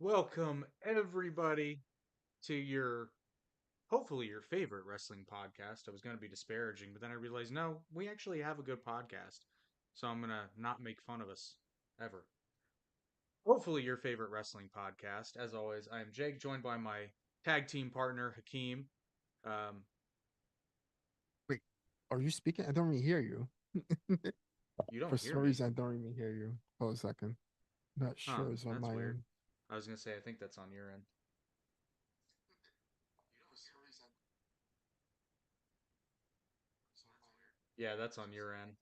Welcome everybody to your hopefully your favorite wrestling podcast. I was going to be disparaging, but then I realized no, we actually have a good podcast. So I'm going to not make fun of us ever. Hopefully your favorite wrestling podcast. As always, I am Jake, joined by my tag team partner Hakeem. Um, Wait, are you speaking? I don't even hear you. you For don't hear some me, reason, I don't even hear you. Hold a second. Not huh? sure it's on That's my weird. end. I was going to say I think that's on your end. For some reason, it's on my end. Yeah, that's on your end.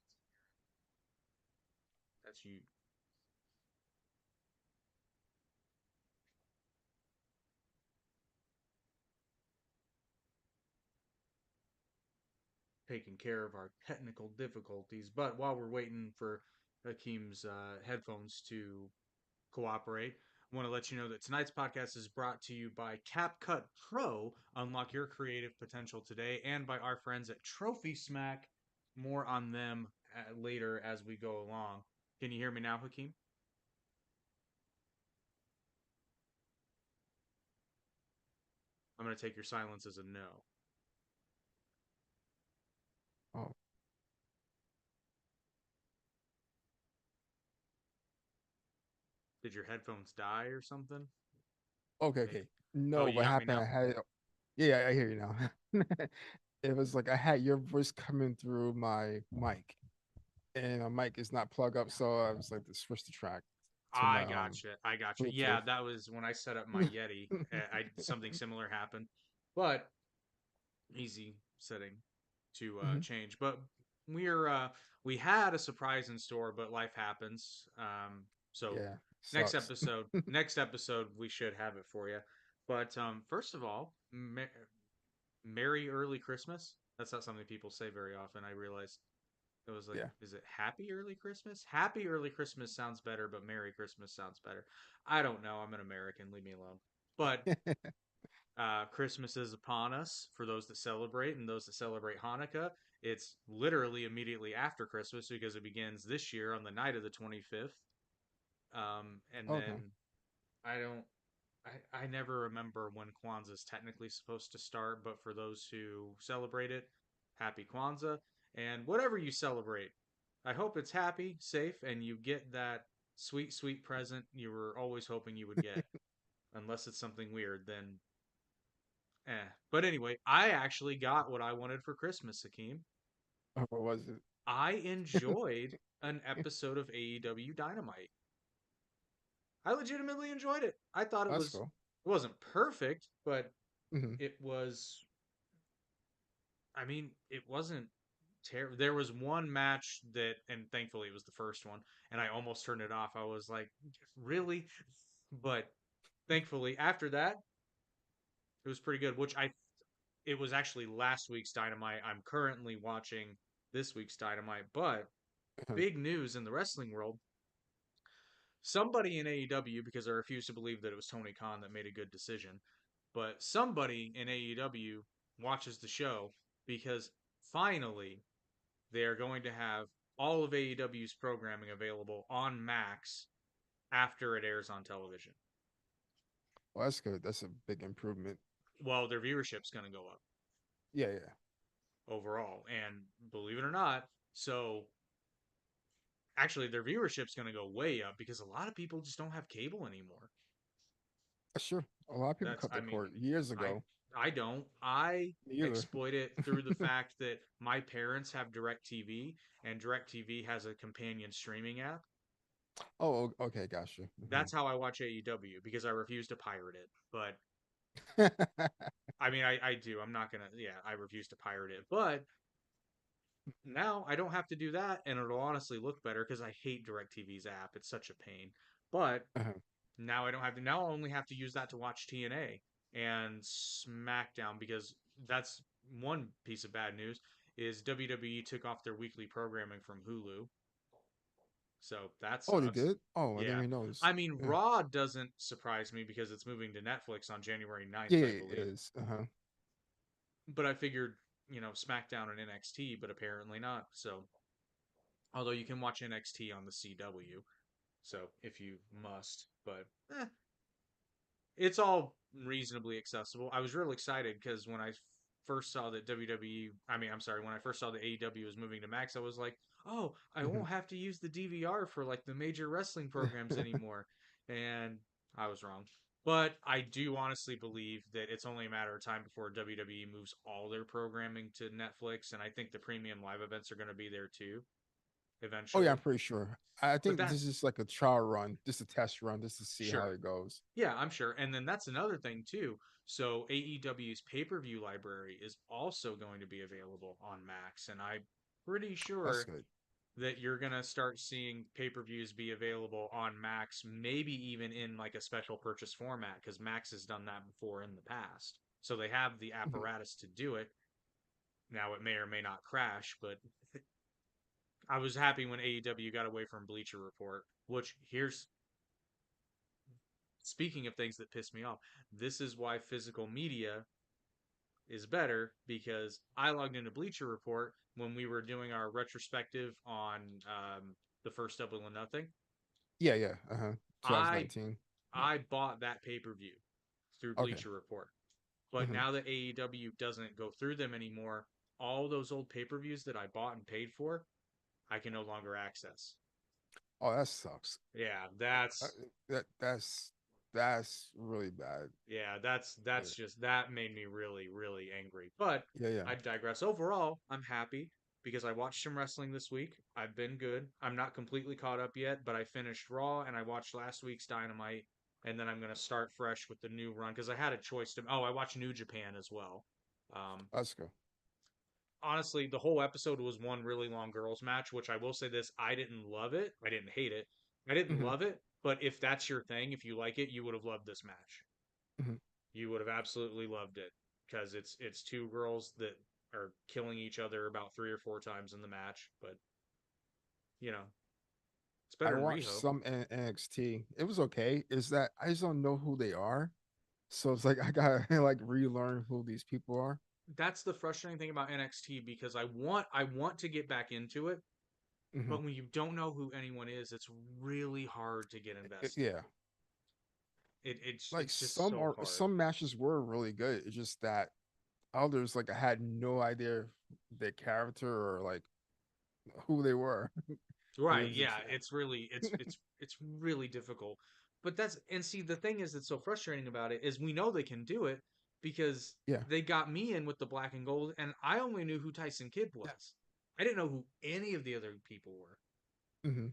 That's you taking care of our technical difficulties. But while we're waiting for Hakeem's headphones to cooperate, I want to let you know that tonight's podcast is brought to you by CapCut Pro. Unlock your creative potential today, and by our friends at Trophy Smack. More on them later as we go along. Can you hear me now, Hakeem? I'm going to take your silence as a no. Oh, Did your headphones die or something? okay, Maybe. okay. Oh, No, you what got me happened? now? I had, yeah, I hear you now. It was like I had your voice coming through my mic, and my mic is not plugged up, so I was like to switch the track to my I gotcha. I gotcha. Yeah, Bluetooth. that was when I set up my Yeti. I something similar happened, but easy setting to Hmm. change. But we're we had a surprise in store, but life happens. So Yeah, next sucks. episode, next episode we should have it for you. But first of all, Merry Early Christmas. That's not something people say very often. I realized it was like, Yeah. is it Happy Early Christmas? Happy Early Christmas sounds better, but Merry Christmas sounds better. I don't know. I'm an American. Leave me alone. But Christmas is upon us for those that celebrate and those that celebrate Hanukkah. It's literally immediately after Christmas because it begins this year on the night of the 25th. And then Okay. I don't, I never remember when Kwanzaa is technically supposed to start, but for those who celebrate it, happy Kwanzaa. And whatever you celebrate, I hope it's happy, safe, and you get that sweet, sweet present you were always hoping you would get. Unless it's something weird, then eh. But anyway, I actually got what I wanted for Christmas, Hakeem. What was it? I enjoyed an episode of AEW Dynamite. I legitimately enjoyed it. I thought That's cool. it wasn't perfect, but Hmm. it was I mean, it wasn't terrible. There was one match that, and thankfully it was the first one, and I almost turned it off. I was like, really? But thankfully, after that, it was pretty good. It was actually last week's Dynamite. I'm currently watching this week's Dynamite, but big news in the wrestling world. Somebody in AEW, because I refuse to believe that it was Tony Khan that made a good decision, but somebody in AEW watches the show because finally they are going to have all of AEW's programming available on Max after it airs on television. Well, that's good. That's a big improvement. Well, their viewership's going to go up Yeah, yeah. overall. And believe it or not, so actually their viewership's going to go way up because a lot of people just don't have cable anymore. Sure. A lot of people That's, cut I the mean, cord years I ago. I don't. I Me either. exploit it through the fact that my parents have DirecTV and DirecTV has a companion streaming app. Oh, okay, gotcha. That's how I watch AEW because I refuse to pirate it. But Hmm. I mean, I do. I'm not gonna. Yeah, I refuse to pirate it. But now I don't have to do that, and it'll honestly look better because I hate DirecTV's app. It's such a pain. But Uh-huh. now I don't have to. Now I only have to use that to watch TNA and SmackDown because that's one piece of bad news is WWE took off their weekly programming from Hulu, so that Oh, they sucks. did? Oh, I didn't Yeah. even notice. I mean, Yeah. Raw doesn't surprise me because it's moving to Netflix on January Yeah, 9th, I it believe. is. Uh-huh. But I figured, SmackDown and NXT, but apparently not. So, although you can watch NXT on the CW, so if you must, but it's all reasonably accessible. I was real excited because when I first saw that WWE, I mean, I'm sorry, when I first saw that AEW was moving to Max, I was like, oh, I Hmm. won't have to use the DVR for like the major wrestling programs anymore. And I was wrong. But I do honestly believe that it's only a matter of time before WWE moves all their programming to Netflix, and I think the premium live events are going to be there too Oh yeah, I'm eventually. pretty sure. I But think that, this is like a trial run, just a test run, just to see how sure, it goes. yeah, I'm sure. And then that's another thing too. So AEW's pay-per-view library is also going to be available on Max, and I'm pretty That's sure good. that you're going to start seeing pay-per-views be available on Max, maybe even in like a special purchase format because Max has done that before in the past. So they have the Hmm. apparatus to do it. Now it may or may not crash, but I was happy when AEW got away from Bleacher Report, which here's speaking of things that piss me off, this is why physical media is better because I logged into Bleacher Report when we were doing our retrospective on the first Double or Nothing. Yeah, yeah. Uh-huh. I 2019. Yeah. I bought that pay per view through Okay. Bleacher Report, but Hmm. now that AEW doesn't go through them anymore, all those old pay per views that I bought and paid for, I can no longer access. Oh, that sucks. Yeah, Uh, that's that's really bad. that's Yeah, just that made me really angry. But yeah, yeah. I digress. Overall, I'm happy because I watched some wrestling this week. I've been good. I'm not completely caught up yet, but I finished Raw and I watched last week's Dynamite, and then I'm gonna start fresh with the new run because I had a choice to. Oh, I watched New Japan as well. Um, Let's go. Honestly, the whole episode was one really long girls match, which I will say this: I didn't love it. I didn't hate it. I didn't Hmm. love it, but if that's your thing, if you like it, you would have loved this match. Hmm. You would have absolutely loved it because it's two girls that are killing each other about three or four times in the match, but you know it's I better than watched Riho. some NXT. It was okay. Is that I just don't know who they are, so it's like I gotta like relearn who these people are. That's the frustrating thing about NXT because I want to get back into it, Hmm. but when you don't know who anyone is, it's really hard to get invested. Yeah, like It's just so hard. some matches were really good. It's just that others like I had no idea their character or like who they were. It Right, was yeah, insane. it's really it's really difficult. But that's and see the thing is that's so frustrating about it is we know they can do it because Yeah. they got me in with the black and gold and I only knew who Tyson Kidd was. I didn't know who any of the other people were. Hmm.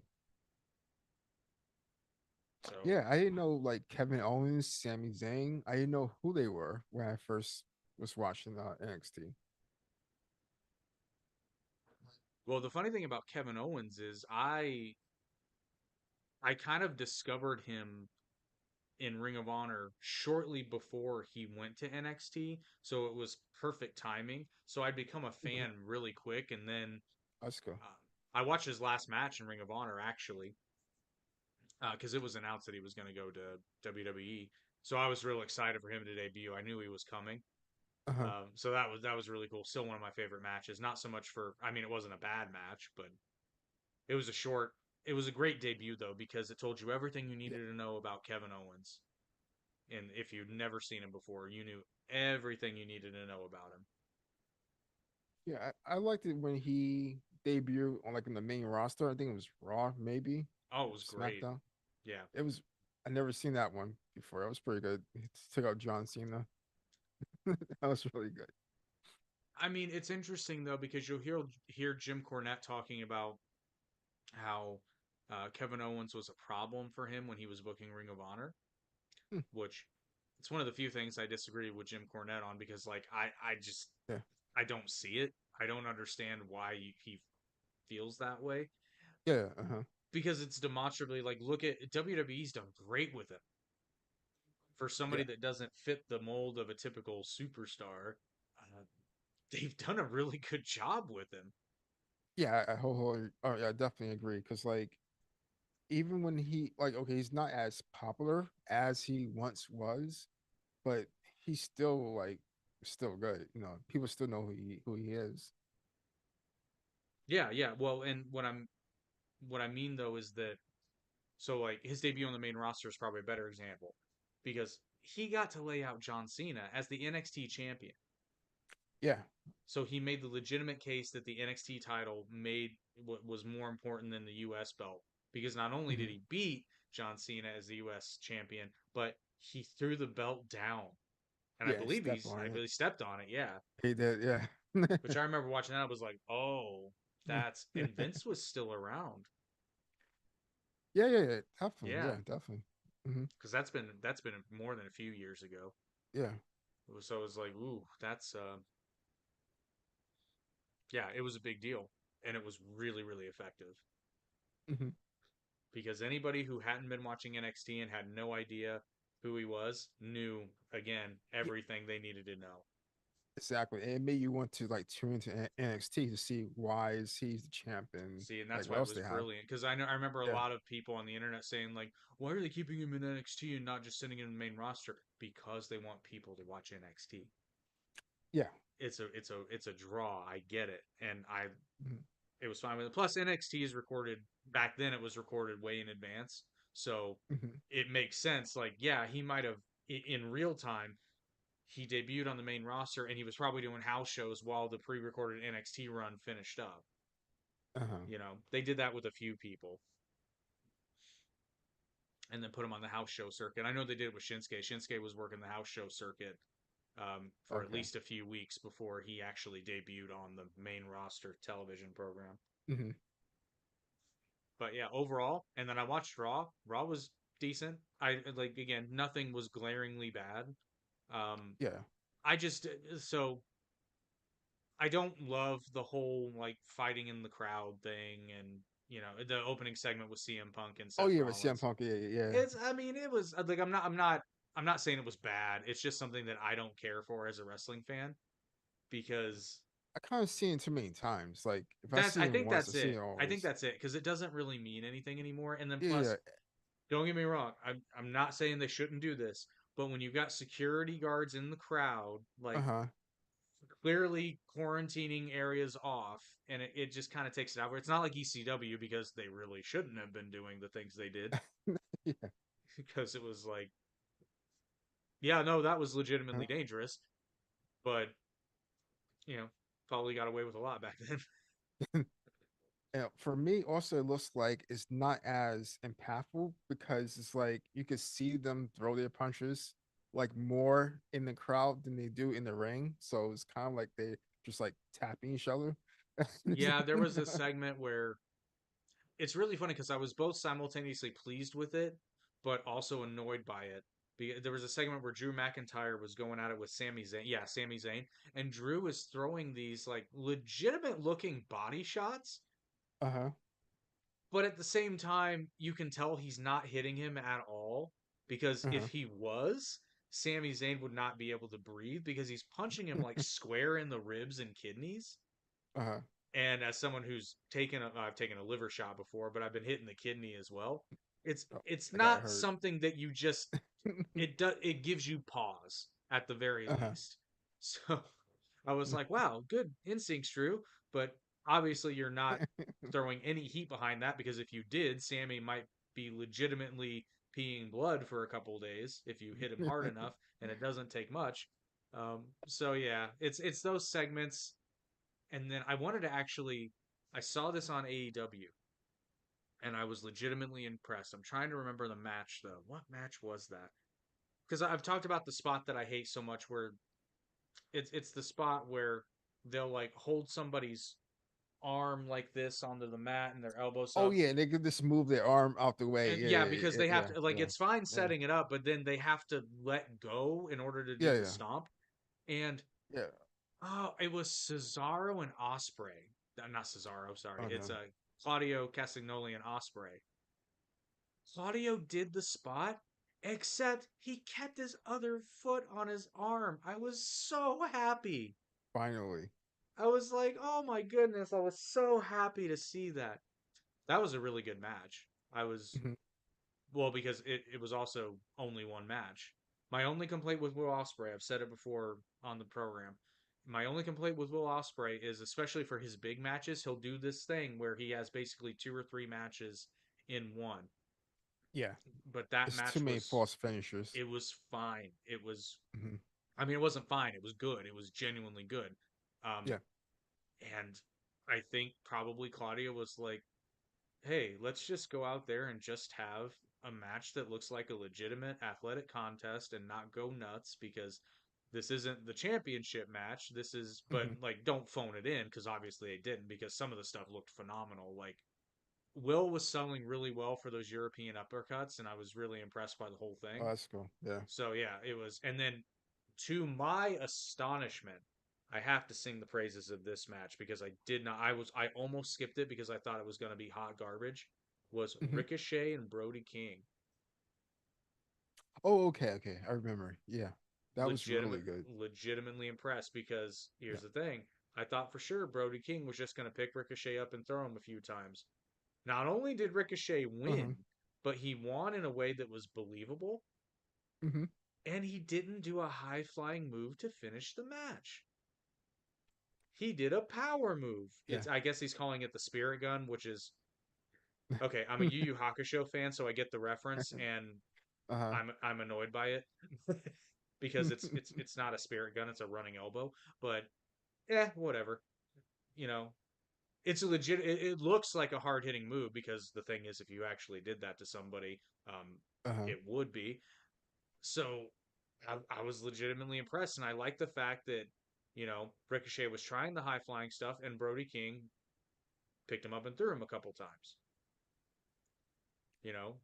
So, Yeah, I didn't know like Kevin Owens, Sami Zayn. I didn't know who they were when I first was watching NXT. well, the funny thing about Kevin Owens is I kind of discovered him in Ring of Honor shortly before he went to NXT, so it was perfect timing. So I'd become a Hmm. fan really quick and then Let's go. Uh, I watched his last match in Ring of Honor actually, because it was announced that he was going to go to WWE. So I was real excited for him to debut. I knew he was coming. Uh-huh. So that was really cool. Still one of my favorite matches. Not so much for I mean it wasn't a bad match, but it was a short. It was a great debut though because it told you everything you Yeah. needed to know about Kevin Owens. And if you'd never seen him before, you knew everything you needed to know about him. Yeah, I liked it when he debuted on like in the main roster. I think it was Raw, maybe Oh, it was great. SmackDown. Yeah. It was. I never seen that one before. It was pretty good. He took out John Cena. That was really good. I mean, it's interesting though because you'll hear Jim Cornette talking about how Kevin Owens was a problem for him when he was booking Ring of Honor, Hmm. which it's one of the few things I disagree with Jim Cornette on because like I just Yeah, I don't see it. I don't understand why he feels that way yeah, uh-huh. because it's demonstrably like look at WWE's done great with him for somebody Yeah, that doesn't fit the mold of a typical superstar. They've done a really good job with him. yeah. I wholeheartedly, oh yeah, I definitely agree. Because like even when he like okay, he's not as popular as he once was, but he's still like still good. You know, people still know who he is. Yeah, yeah. Well, and what I mean though is that so like his debut on the main roster is probably a better example because he got to lay out John Cena as the NXT champion. Yeah. So he made the legitimate case that the NXT title made what was more important than the US belt, because not only did Hmm. he beat John Cena as the US champion, but he threw the belt down. And Yeah. Step I on it. believe stepped on it, yeah. He did. Yeah. Which I remember watching that, I was like, "Oh, that's," and Vince was still around. Yeah. Yeah. Yeah. Definitely. Yeah, Yeah. Definitely. Hmm. because that's been more than a few years ago. Yeah. So it was like, "Ooh, that's yeah, it was a big deal." And it was really, really effective, Hmm. because anybody who hadn't been watching NXT and had no idea who he was knew, again, Yeah, everything they needed to know. exactly. And it made you want to like tune into NXT to see why is he's the champ and See, and like that's what why it else was they have. brilliant. Because I remember a Yeah. lot of people on the internet saying like, "Why are they keeping him in NXT and not just sending him in the main roster?" Because they want people to watch NXT. Yeah. It's a draw. I get it, and Hmm. it was fine with it. Plus, NXT is recorded back then. It was recorded way in advance, so Hmm. it makes sense. Like, yeah, he might have in real time. He debuted on the main roster, and he was probably doing house shows while the pre-recorded NXT run finished up. Uh-huh. They did that with a few people, and then put him on the house show circuit. I know they did it with Shinsuke. Shinsuke was working the house show circuit for at Okay. least a few weeks before he actually debuted on the main roster television program. Hmm. But yeah, overall, and then I watched Raw. Raw was decent. I like, again, nothing was glaringly bad. Um, Yeah. I just so I don't love the whole like fighting in the crowd thing, and the opening segment with CM Punk and Oh Seth yeah, but CM Rollins. Punk, yeah, yeah, yeah. It's I mean it was like I'm not saying it was bad. It's just something that I don't care for as a wrestling fan, because I kind of seen it too many times. Like if I that's see I him think once, I that's see it it. I think always. that's it, because it doesn't really mean anything anymore. And then Yeah, plus, yeah. don't get me wrong, I'm not saying they shouldn't do this, but when you've got security guards in the crowd, like Uh-huh. clearly quarantining areas off, and it just kind of takes it out. It's not like ECW, because they really shouldn't have been doing the things they did, Yeah. because it was like, yeah, no, that was Uh-huh. legitimately dangerous, but you know, probably got away with a lot back then. And for me, also, it looks like it's not as impactful because it's like you could see them throw their punches like more in the crowd than they do in the ring. So it's kind of like they just like tapping each other. Yeah, there was a segment where it's really funny, because I was both simultaneously pleased with it, but also annoyed by it. There was a segment where Drew McIntyre was going at it with Sami Zayn. Yeah, Sami Zayn. And Drew is throwing these like legitimate looking body shots, Uh-huh. but at the same time, you can tell he's not hitting him at all, because if Uh-huh. he was, Sami Zayn would not be able to breathe, because he's punching him like square in the ribs and kidneys. Uh-huh. And as someone who's I've taken a liver shot before, but I've been hitting the kidney as well. Oh, It's I got not hurt. something that you just it gives you pause at the very Uh-huh. least. So I was like, wow, good instincts, Drew. But obviously, you're not throwing any heat behind that, because if you did, Sammy might be legitimately peeing blood for a couple of days if you hit him hard enough, and it doesn't take much. So yeah, it's those segments. And then I saw this on AEW, and I was legitimately impressed. I'm trying to remember the match though. What match was that? Because I've talked about the spot that I hate so much, where it's the spot where they'll like hold somebody's arm like this onto the mat and their elbows Oh up. yeah, they could just move their arm out the way. And Yeah, yeah, because yeah, they have yeah, to, like, yeah, it's fine yeah, setting it up, but then they have to let go in order to do yeah, the yeah, stomp. And yeah. oh, it was Cesaro and Osprey. Not Cesaro, sorry. Okay. It's Claudio Castagnoli and Osprey. Claudio did the spot, except he kept his other foot on his arm. I was so happy. Finally. I was like, oh my goodness, I was so happy to see that. That was a really good match. I was, Mhm. well, because it was also only one match. My only complaint with Will Ospreay, I've said it before on the program. My only complaint with Will Ospreay is, especially for his big matches, he'll do this thing where he has basically two or three matches in one. Yeah, but that it's too match many was false finishers. it was fine. It was Hmm. I mean it wasn't fine. It was good. It was genuinely good. Um, Yeah. and I think probably Claudia was like, hey, let's just go out there and just have a match that looks like a legitimate athletic contest and not go nuts because this isn't the championship match. This is, but Hmm. like, don't phone it in because obviously they didn't because some of the stuff looked phenomenal. Like, Will was selling really well for those European uppercuts, and I was really impressed by the whole Oh, thing. that's cool. Yeah. So, yeah, it was. And then to my astonishment, I have to sing the praises of this match because I did not. I almost skipped it because I thought it was going to be hot garbage. Was Hmm. Ricochet and Brody King Oh, okay, okay. I remember. Yeah, that was really good. legitimately impressed because Yeah. here's the thing. I thought for sure Brody King was just going to pick Ricochet up and throw him a few times. Not only did Ricochet Uh-huh. win, but he won in a way that was believable, Hmm. and he didn't do a high flying move to finish the match. He did a power move. Yeah. It's I guess he's calling it the spirit gun, which is okay. I'm a Yu Yu Hakusho fan, so I get the reference, and Uh-huh. I'm annoyed by it because it's not a spirit gun; it's a running elbow. But whatever. You know, it's a legit. It looks like a hard hitting move because the thing is, if you actually did that to somebody, Uh-huh. it would be. So I was legitimately impressed, and I like the fact that Ricochet was trying the high flying stuff, and Brody King picked him up and threw him a couple times.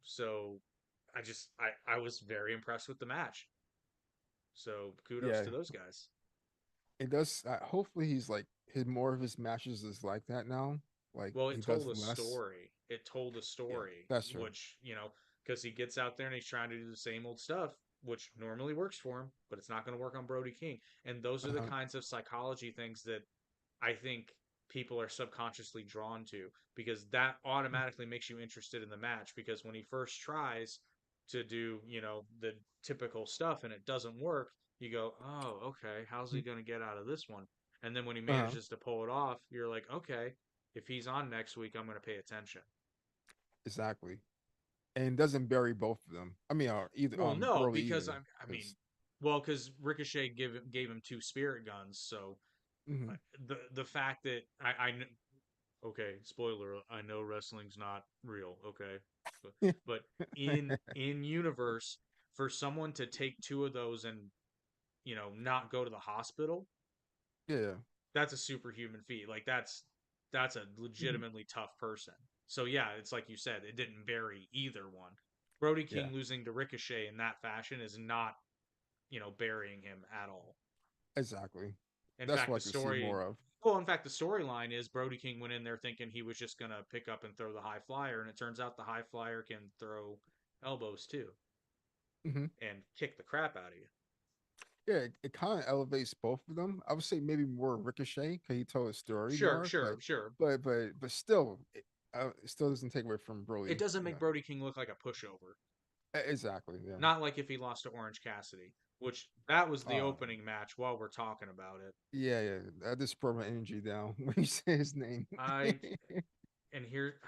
So I was very impressed with the match. So kudos Yeah. to those guys. It does. Hopefully, he's like his more of his matches is like that now. Like Well, it he told does a less. story. It told a Yeah, story, that's true. which, because he gets out there and he's trying to do the same old stuff, which normally works for him, but it's not going to work on Brody King. And those are the Uh-huh. kinds of psychology things that I think people are subconsciously drawn to because that automatically makes you interested in the match. Because when he first tries to do, the typical stuff and it doesn't work, you go, oh, okay, how's he going to get out of this one? And then when he Uh-huh. manages to pull it off, you're like, okay, if he's on next week, I'm going to pay attention. Exactly. And doesn't bury both of them. I mean, either Well, no, Broly because either. I mean, Because well, because Ricochet gave him two spirit guns, so hmm. the fact that okay, spoiler, I know wrestling's not real, okay? But in universe, for someone to take two of those and, not go to the hospital, Yeah. that's a superhuman feat. Like that's a Hmm. legitimately tough person. So yeah, it's like you said, it didn't bury either one. Brody Yeah. King losing to Ricochet in that fashion is not, burying him at all. Exactly. In That's fact, what I could see more of. the storyline is Brody King went in there thinking he was just gonna pick up and throw the high flyer, and it turns out the high flyer can throw elbows too Hmm. and kick the crap out of you. Yeah, it kind of elevates both of them. I would say maybe more Ricochet because he told a story Sure, more, sure, sure. but still, it still doesn't take away from It Broly. doesn't You make know, Brody King look like a pushover. exactly. Yeah. Not like if he lost to Orange Cassidy, which that was the Uh, opening match while we're talking about it. yeah, yeah. That just brought my energy down when you say his name. I and here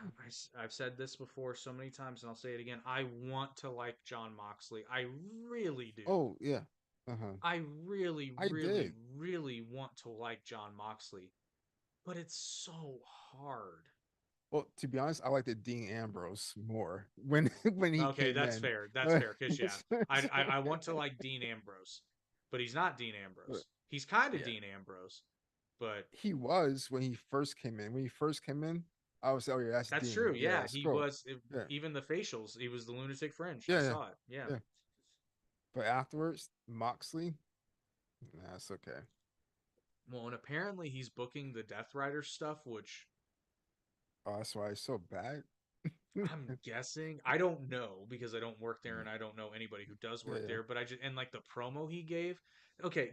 I've said this before so many times and I'll say it again. I want to like John Moxley. I really do. Oh yeah. Uh-huh. I really, I really, did. really want to like John Moxley, but it's so hard. Well, to be honest, I liked the Dean Ambrose more when when he Okay, came that's in. fair. That's fair. Because, yeah, So- I want to like Dean Ambrose, but he's not Dean but, Ambrose. He's kind of yeah, Dean Ambrose, but he was when he first came in. When he first came in, I was oh yeah, that's that's Dean. true. Yeah, Yeah, it's he cool. was, Yeah, even the facials, he was the lunatic fringe. I yeah, yeah, saw it. Yeah. yeah. But afterwards, Moxley, that's okay. Well, and apparently he's booking the Death Rider stuff, which Oh, that's why it's so bad. I'm guessing. I don't know because I don't work there and I don't know anybody who does Yeah, work yeah. there. But I just and like the promo he gave. Okay,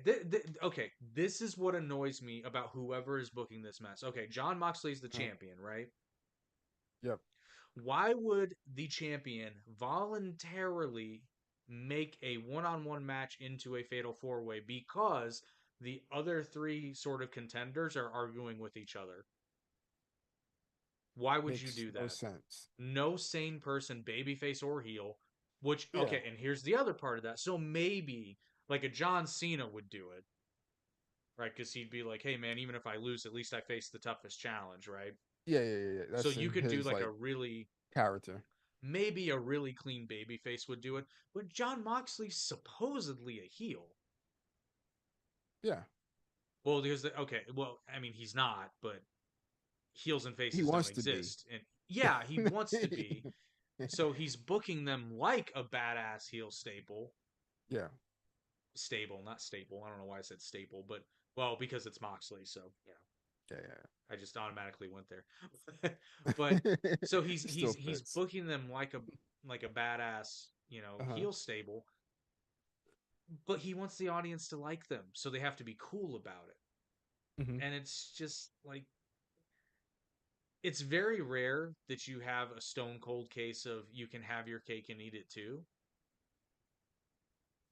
okay. This is what annoys me about whoever is booking this mess. Okay, John Moxley's the Uh, champion, right? yep. Why would the champion voluntarily make a one-on-one match into a fatal four-way? Because the other three sort of contenders are arguing with each other. Why would you Makes do no that? sense. No sane person, babyface or heel, which, Yeah, okay, and here's the other part of that. So maybe like a John Cena would do it, right? Because he'd be like, hey, man, even if I lose, at least I face the toughest challenge, right? yeah. So That's you in could do his like a like really, character. maybe a really clean babyface would do it, but John Moxley's supposedly a heel. Yeah, Well, because, okay, well, I mean, he's not, but heels and he faces don't wants to be. exist. And yeah, he wants to be. So he's booking them like a badass heel Yeah, not staple. I don't know why I said staple, but well, because it's Moxley, so yeah. I just automatically went there. But so he's He he's still he's fits. booking them like a badass, Uh-huh. heel stable, but he wants the audience to like them, so they have to be cool about it. Hmm. And it's just like it's very rare that you have a stone cold case of you can have your cake and eat it too.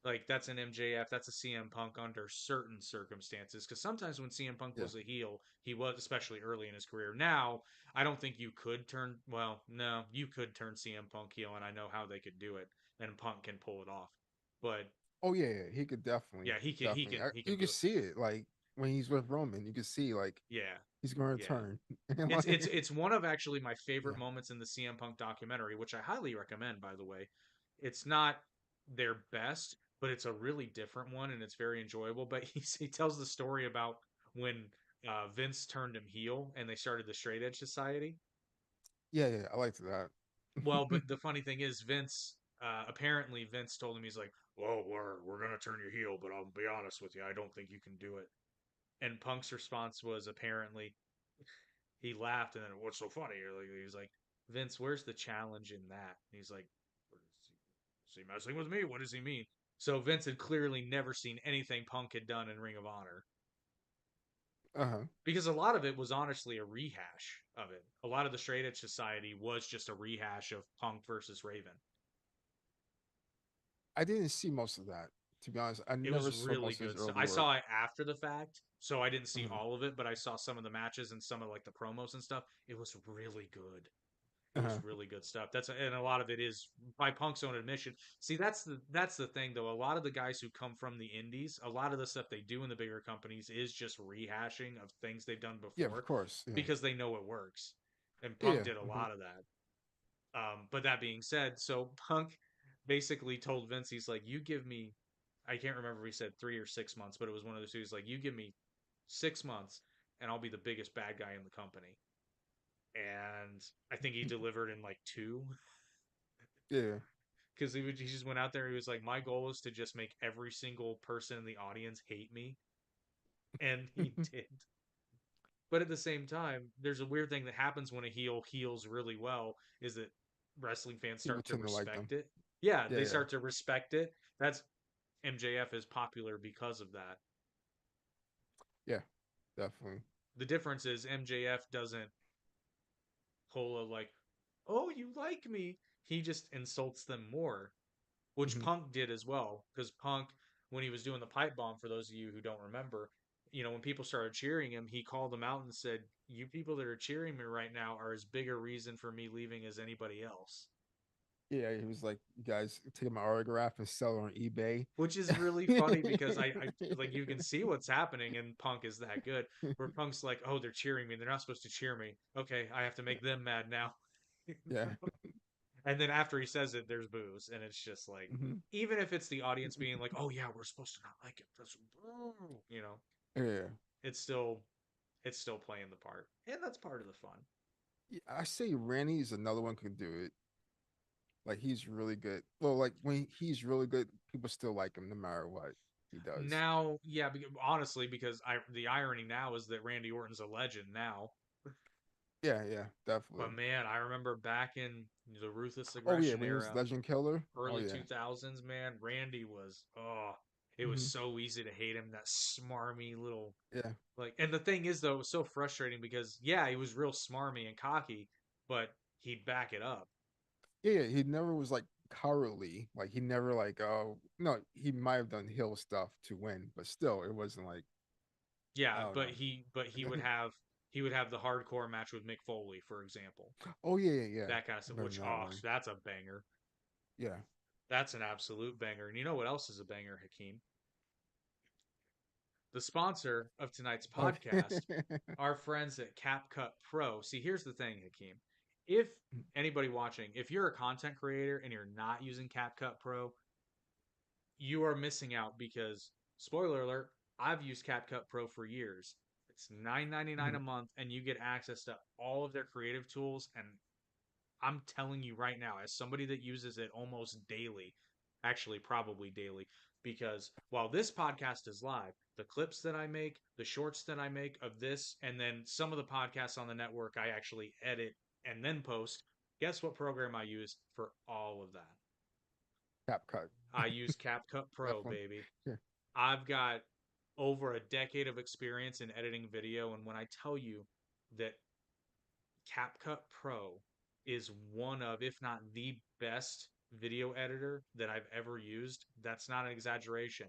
Like that's an MJF, that's a CM Punk under certain circumstances. Because sometimes when CM Punk Yeah. was a heel, he was especially early in his career. Now, I don't think you could turn. Well, no, you could turn CM Punk heel, and I know how they could do it, and Punk can pull it off. But Oh yeah. He could definitely, yeah, he can, he definitely. can, he can You can do it. see it like when he's with Roman. You can see like Yeah, he's going to yeah. turn. It's one of actually my favorite Yeah. moments in the CM Punk documentary, which I highly recommend, by the way. It's not their best, but it's a really different one and it's very enjoyable. But he tells the story about when Vince turned him heel and they started the Straight Edge Society. Yeah. I liked that. Well, but the funny thing is, Vince apparently Vince told him he's like, "Well, we're gonna turn you heel, but I'll be honest with you, I don't think you can do it." And Punk's response was apparently, he laughed and then what's so funny? Like, he was like, Vince, where's the challenge in that? And he's like, is he messing with me? What does he mean? So Vince had clearly never seen anything Punk had done in Ring of Honor Uh-huh. because a lot of it was honestly a rehash of it. A lot of the Straight Edge Society was just a rehash of Punk versus Raven. I didn't see most of that. To be honest, I It was never saw really most of his good stuff. early I work. saw it after the fact, so I didn't see Uh-huh. all of it, but I saw some of the matches and some of like the promos and stuff. It was really good. It was Uh-huh. really good stuff. And a lot of it is by Punk's own admission. See, that's the thing though. A lot of the guys who come from the indies, a lot of the stuff they do in the bigger companies is just rehashing of things they've done Yeah, of before course. Yeah. because they know it works. And Punk Yeah. did a Uh-huh. lot of that. But that being said, so Punk basically told Vince, he's like, "You give me, I can't remember if he said 3 or 6 months, but it was one of those two. He's like, you give me 6 months, and I'll be the biggest bad guy in the company." And I think he delivered in like two Yeah. because he just went out there. He was like, "My goal is to just make every single person in the audience hate me," and he did. But at the same time, there's a weird thing that happens when a heel heals really well is that wrestling fans People start to tend to like them. respect it. Yeah, Yeah, they yeah. start to respect it. That's MJF is popular because of that. Yeah. Definitely. The difference is MJF doesn't pull a like, "Oh, you like me." He just insults them more, which Hmm. Punk did as well. Because Punk, when he was doing the pipe bomb, for those of you who don't remember, when people started cheering him, he called them out and said, "You people that are cheering me right now are as big a reason for me leaving as anybody else." Yeah, he was like, you guys take my autograph and sell it on eBay. Which is really funny because I like you can see what's happening, and Punk is that good. Where Punk's like, "Oh, they're cheering me. They're not supposed to cheer me. Okay, I have to make them mad now." Yeah. And then after he says it, there's booze, and it's just like, Hmm. even if it's the audience being like, "Oh yeah, we're supposed to not like it," that's Yeah. it's still it's still playing the part, and that's part of the fun. Yeah, I say Randy is another one could do it. Like he's really good. Well, like when he's really good, people still like him no matter what he does. Now, yeah, honestly, because the irony now is that Randy Orton's a legend now. Yeah, But definitely. man, I remember back in the ruthless Oh yeah, aggression when he was era, Legend Killer. Oh early yeah. 2000s, man, Randy was, it was Hmm. so easy to hate him. That smarmy little, Yeah. like, and the thing is though, it was so frustrating because yeah, he was real smarmy and cocky, but he'd back it up. Yeah, he never was like cowardly. Like he never like oh no, he might have done hill stuff to win, but still it wasn't like I Yeah, don't but he would know. have. He would have the hardcore match with Mick Foley, for example. Oh yeah, yeah, yeah. That kind of I stuff. remember Which, that oh, one. that's a banger. Yeah. That's an absolute banger. And you know what else is a banger, Hakeem? The sponsor of tonight's Okay. podcast, our friends at CapCut Pro. See, here's the thing, Hakeem. If anybody watching, if you're a content creator and you're not using CapCut Pro, you are missing out because, spoiler alert, I've used CapCut Pro for years. It's $9.99 a month, and you get access to all of their creative tools. And I'm telling you right now, as somebody that uses it almost daily, actually, probably daily, because while this podcast is live, the clips that I make, the shorts that I make of this, and then some of the podcasts on the network, I actually edit and then post. Guess what program I use for all of that? Cap cut. I use CapCut Pro, Definitely. baby. Yeah. I've got over a decade of experience in editing video, and when I tell you that CapCut Pro is one of, if not the best video editor that I've ever used, that's not an exaggeration.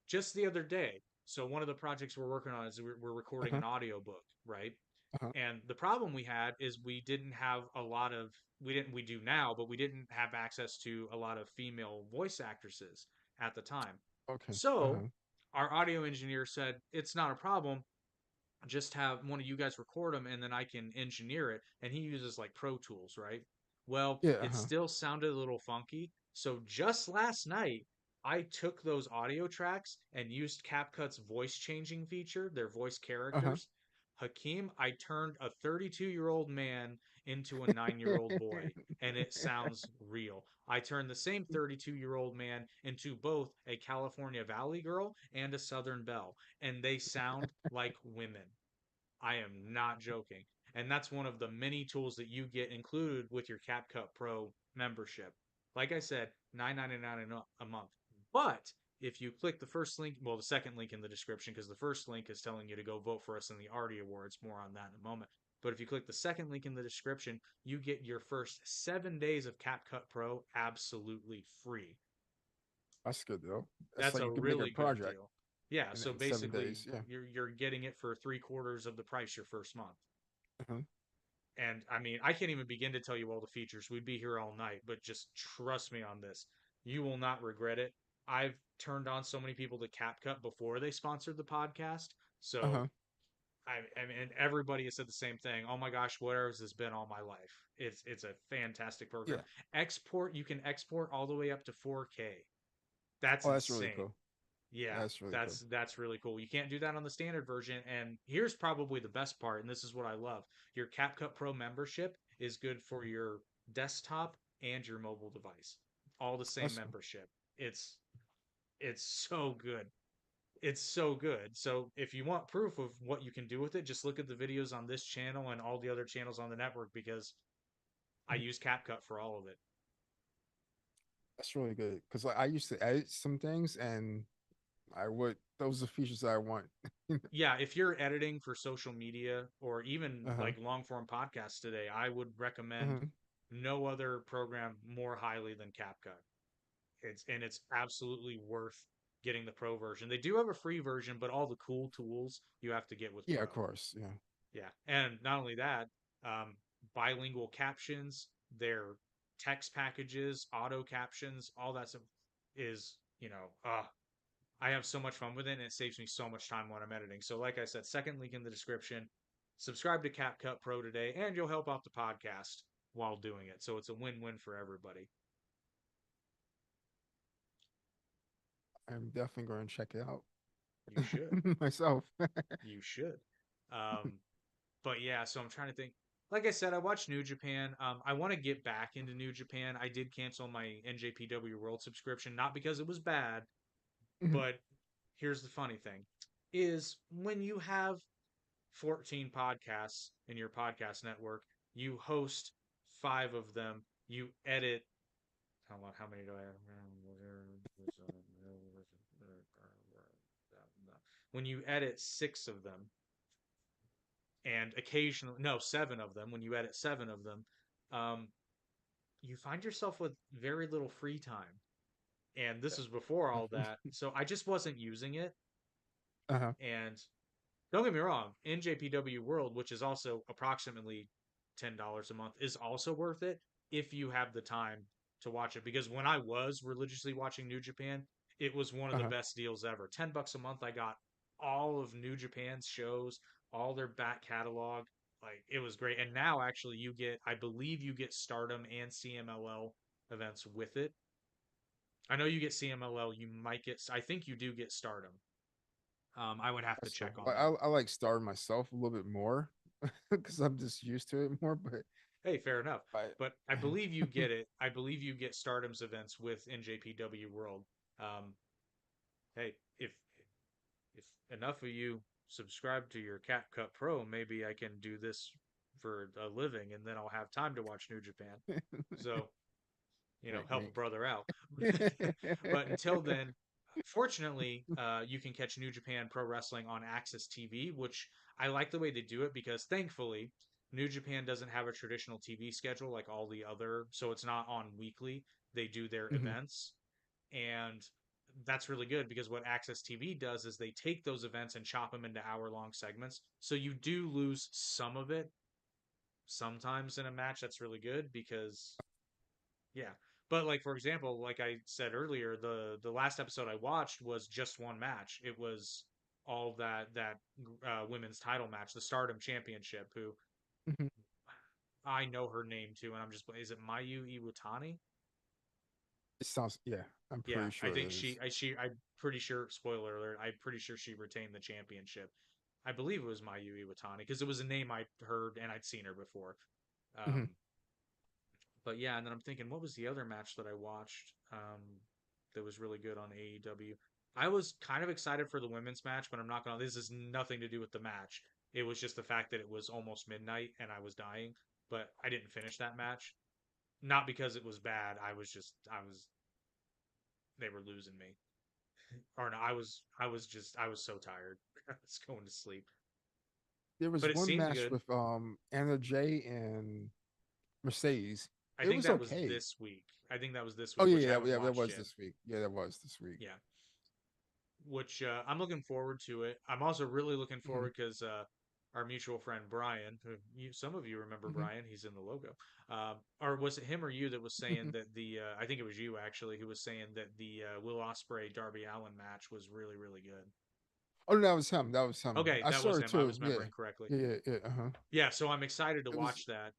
Just the other day, so one of the projects we're working on is we're recording Uh-huh. an audiobook, right? Uh-huh. And the problem we had is we didn't have a lot of we do now, but we didn't have access to a lot of female voice actresses at the time. Okay. So Uh-huh. our audio engineer said it's not a problem, just have one of you guys record them and then I can engineer it. And he uses like Pro Tools, right? Well, Yeah, it uh-huh. still sounded a little funky. So just last night, I took those audio tracks and used CapCut's voice changing feature, their voice Uh-huh. characters. Hakeem, I turned a 32-year-old man into a 9-year-old boy, and it sounds real. I turned the same 32-year-old man into both a California Valley girl and a Southern belle, and they sound like women. I am not joking. And that's one of the many tools that you get included with your CapCut Pro membership. Like I said, $9.99 a month. But if you click the first link, well, the second link in the description, because the first link is telling you to go vote for us in the Artie Awards. More on that in a moment. But if you click the second link in the description, you get your first 7 days of CapCut Pro absolutely free. That's good though. That's That's like a you can make a really good project deal. Yeah, so in seven basically days. Yeah. you're getting it for three-quarters of the price your first month. Uh-huh. And I mean, I can't even begin to tell you all the features. We'd be here all night, but just trust me on this. You will not regret it. I've turned on so many people to CapCut before they sponsored the podcast. So Uh-huh. I mean, everybody has said the same thing. Oh my gosh, where has this been all my life? It's a fantastic program. Yeah. You can export all the way up to 4K. That's Oh, that's really insane. cool. Yeah, That's really cool. that's really cool. You can't do that on the standard version. And here's probably the best part, and this is what I love. Your CapCut Pro membership is good for your desktop and your mobile device. All the same That's cool. membership. It's it's so good. It's so good. So if you want proof of what you can do with it, just look at the videos on this channel and all the other channels on the network because I Mhm. use CapCut for all of it. That's really good. Because like I used to edit some things and I would those are features that I want. Yeah, if you're editing for social media or even Uh-huh. like long form podcasts today, I would recommend Uh-huh. no other program more highly than CapCut. It's absolutely worth getting the pro version. They do have a free version, but all the cool tools you have to get with Yeah, pro. of course. Yeah. Yeah, and not only that, um, bilingual captions, their text packages, auto captions, all that stuff is I have so much fun with it and it saves me so much time when I'm editing. So, like I said, second link in the description. Subscribe to CapCut Pro today, and you'll help out the podcast while doing it. So it's a win-win for everybody. I'm definitely going to check it out You should. myself. You should. Um, but yeah, so I'm trying to think. Like I said, I watched New Japan. I want to get back into New Japan. I did cancel my NJPW World subscription, not because it was bad, Mhm. but here's the funny thing: is when you have 14 podcasts in your podcast network. You host five of them. You edit. How many do I have? When you edit six of them, and occasionally, no, seven of them, when you edit seven of them, um, you find yourself with very little free time. And this is before all that. So I just wasn't using it. Uh-huh. And don't get me wrong, NJPW World, which is also approximately $10 a month, is also worth it if you have the time to watch it. Because when I was religiously watching New Japan, it was one of the Uh-huh. best deals ever. $10 a month, I got all of New Japan's shows, all their back catalog. Like it was great. And now actually you get, I believe you get Stardom and CMLL events with it. I know you get CMLL, you might get, I think you do get Stardom. I would have to That's check cool. on Like that. I like Star myself a little bit more because I'm just used to it more. But Hey, fair enough. I, But I believe you get it. I believe you get Stardom's events with NJPW World. Um, hey, if enough of you subscribe to your Cap Cut Pro, maybe I can do this for a living, and then I'll have time to watch New Japan. So wink, help a wink. brother out. But until then, fortunately, you can catch New Japan Pro Wrestling on Access TV, which I like the way they do it because thankfully, New Japan doesn't have a traditional TV schedule like all the other, so it's not on weekly. They do their Mhm. events, and that's really good because what Access TV does is they take those events and chop them into hour-long segments. So you do lose some of it sometimes in a match. That's really good because yeah. But like for example, like I said earlier, the last episode I watched was just one match. It was all that women's title match, the Stardom Championship. Who Mhm. I know her name too, and I'm just is it Mayu Iwatani? It sounds, yeah, I'm Yeah, pretty I sure think it is. I'm pretty sure. Spoiler alert! I'm pretty sure she retained the championship. I believe it was Mayu Iwatani because it was a name I'd heard and I'd seen her before. Mhm. But yeah, and then I'm thinking, what was the other match that I watched that was really good on AEW? I was kind of excited for the women's match, but I'm not gonna. This has nothing to do with the match. It was just the fact that it was almost midnight and I was dying, but I didn't finish that match. Not because it was bad. I was they were losing me. Or no, I was so tired. I was going to sleep. There But was it one seemed match good. with Anna Jay and Mercedes. I It think was that was okay. this week. I think that was this Oh week, yeah, which I yeah, haven't yeah, that watched was yet. this week. Yeah, that was this week. Yeah. Which I'm looking forward to it. I'm also really looking Hmm. forward because our mutual friend Brian, who some of you remember Hmm. Brian, he's in the logo. Or was it him or you that was saying that the? I think it was you actually who was saying that the Will Ospreay Darby Allen match was really really good. Oh, no, that was him. That was him. Okay, I that saw was it him. I too. was Yeah, remembering correctly. yeah, yeah, yeah. Uh-huh. Yeah, so I'm excited to It was, watch that.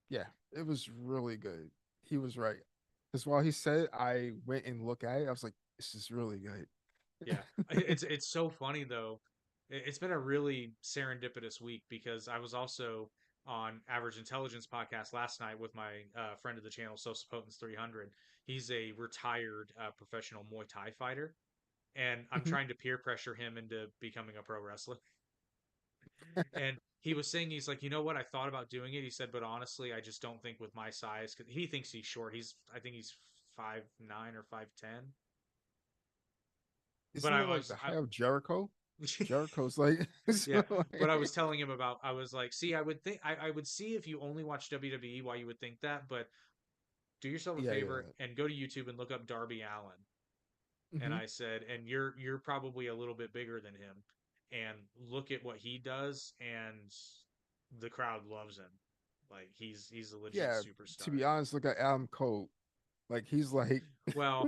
yeah, it was really good. He was right. Because while he said it, I went and looked at it. I was like, this is really good. Yeah, it's so funny though. It's been a really serendipitous week because I was also on Average Intelligence podcast last night with my friend of the channel, Sosa Potence 300. He's a retired professional Muay Thai fighter, and I'm Mhm. trying to peer pressure him into becoming a pro wrestler. And he was saying he's like, you know what? I thought about doing it. He said, but honestly, I just don't think with my size. Cause he thinks he's short. I think he's 5'9" or 5'10". But Isn't I it like was, the height of Jericho? Jericho's like, yeah, so but I like- was telling him about I was like, see, I would see if you only watch WWE why you would think that, but do yourself a yeah, favor yeah. and go to YouTube and look up Darby Allen. And Hmm. I said, and you're probably a little bit bigger than him, and look at what he does, and the crowd loves him. Like he's a legit Yeah, to superstar. be honest, look at Adam Cole. Like he's like Well,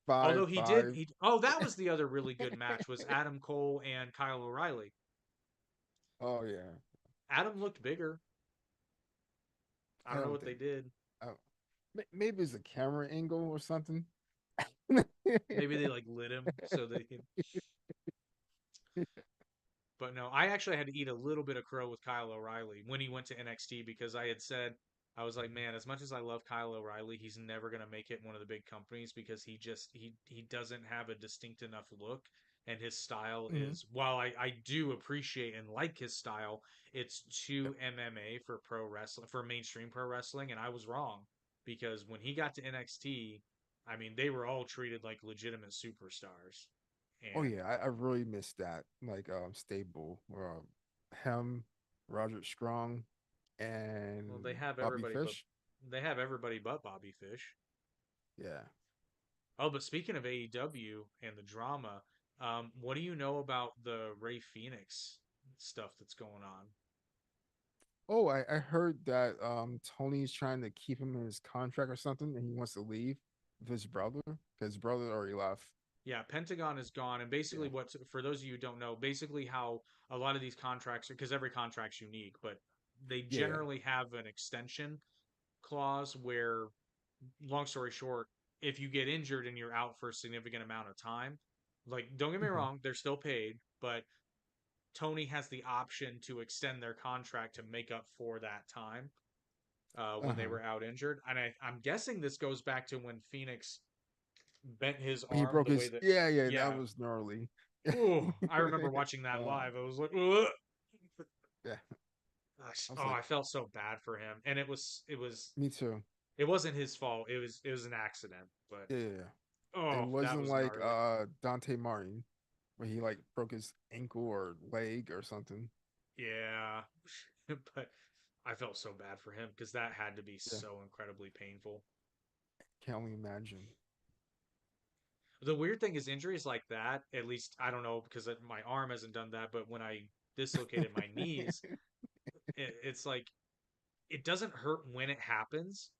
five although five. oh, that was the other really good match was Adam Cole and Kyle O'Reilly. Oh yeah. Adam looked bigger. I I don't know don't what think. they did. Uh, maybe it's a camera angle or something. Maybe they like lit him so they can. But no, I actually had to eat a little bit of crow with Kyle O'Reilly when he went to NXT because I had said I was like, man, as much as I love Kyle O'Reilly, he's never gonna make it in one of the big companies because he doesn't have a distinct enough look, and his style Hmm. is while I do appreciate and like his style, it's too MMA for pro wrestling for mainstream pro wrestling, and I was wrong because when he got to NXT, I mean they were all treated like legitimate superstars, Oh and yeah, I really missed that. Like stable or him, Roger Strong, well, and Bobby Fish. they have everybody but Bobby Fish. Yeah. Oh, but speaking of AEW and the drama, What do you know about the Ray Phoenix stuff that's going on? Oh, I heard that Tony's trying to keep him in his contract or something, and he wants to leave with his brother because his brother already left. Yeah, Pentagon is gone, and basically, Yeah, what for those of you who don't know, basically how a lot of these contracts, because every contract's unique, but they yeah, generally have an extension clause where, long story short, if you get injured and you're out for a significant amount of time, like don't get me hmm wrong, they're still paid, but Tony has the option to extend their contract to make up for that time when they uh-huh. were out injured. And I'm guessing this goes back to when Phoenix bent his He arm broke the way his that, yeah, yeah, that yeah. was gnarly. Ooh, I remember watching that uh, live. I was like, ugh. yeah, Gosh, I was oh, like, I felt so bad for him, and me too. it wasn't his fault. It was an accident, but Yeah, yeah, yeah. It oh, that wasn't was like gnarly. Dante Martin where he like broke his ankle or leg or something. Yeah, but I felt so bad for him because that had to be Yeah, so incredibly painful. can only imagine. The weird thing is injuries like that, at least I don't know because my arm hasn't done that, but when I dislocated my knees, it's like it doesn't hurt when it happens,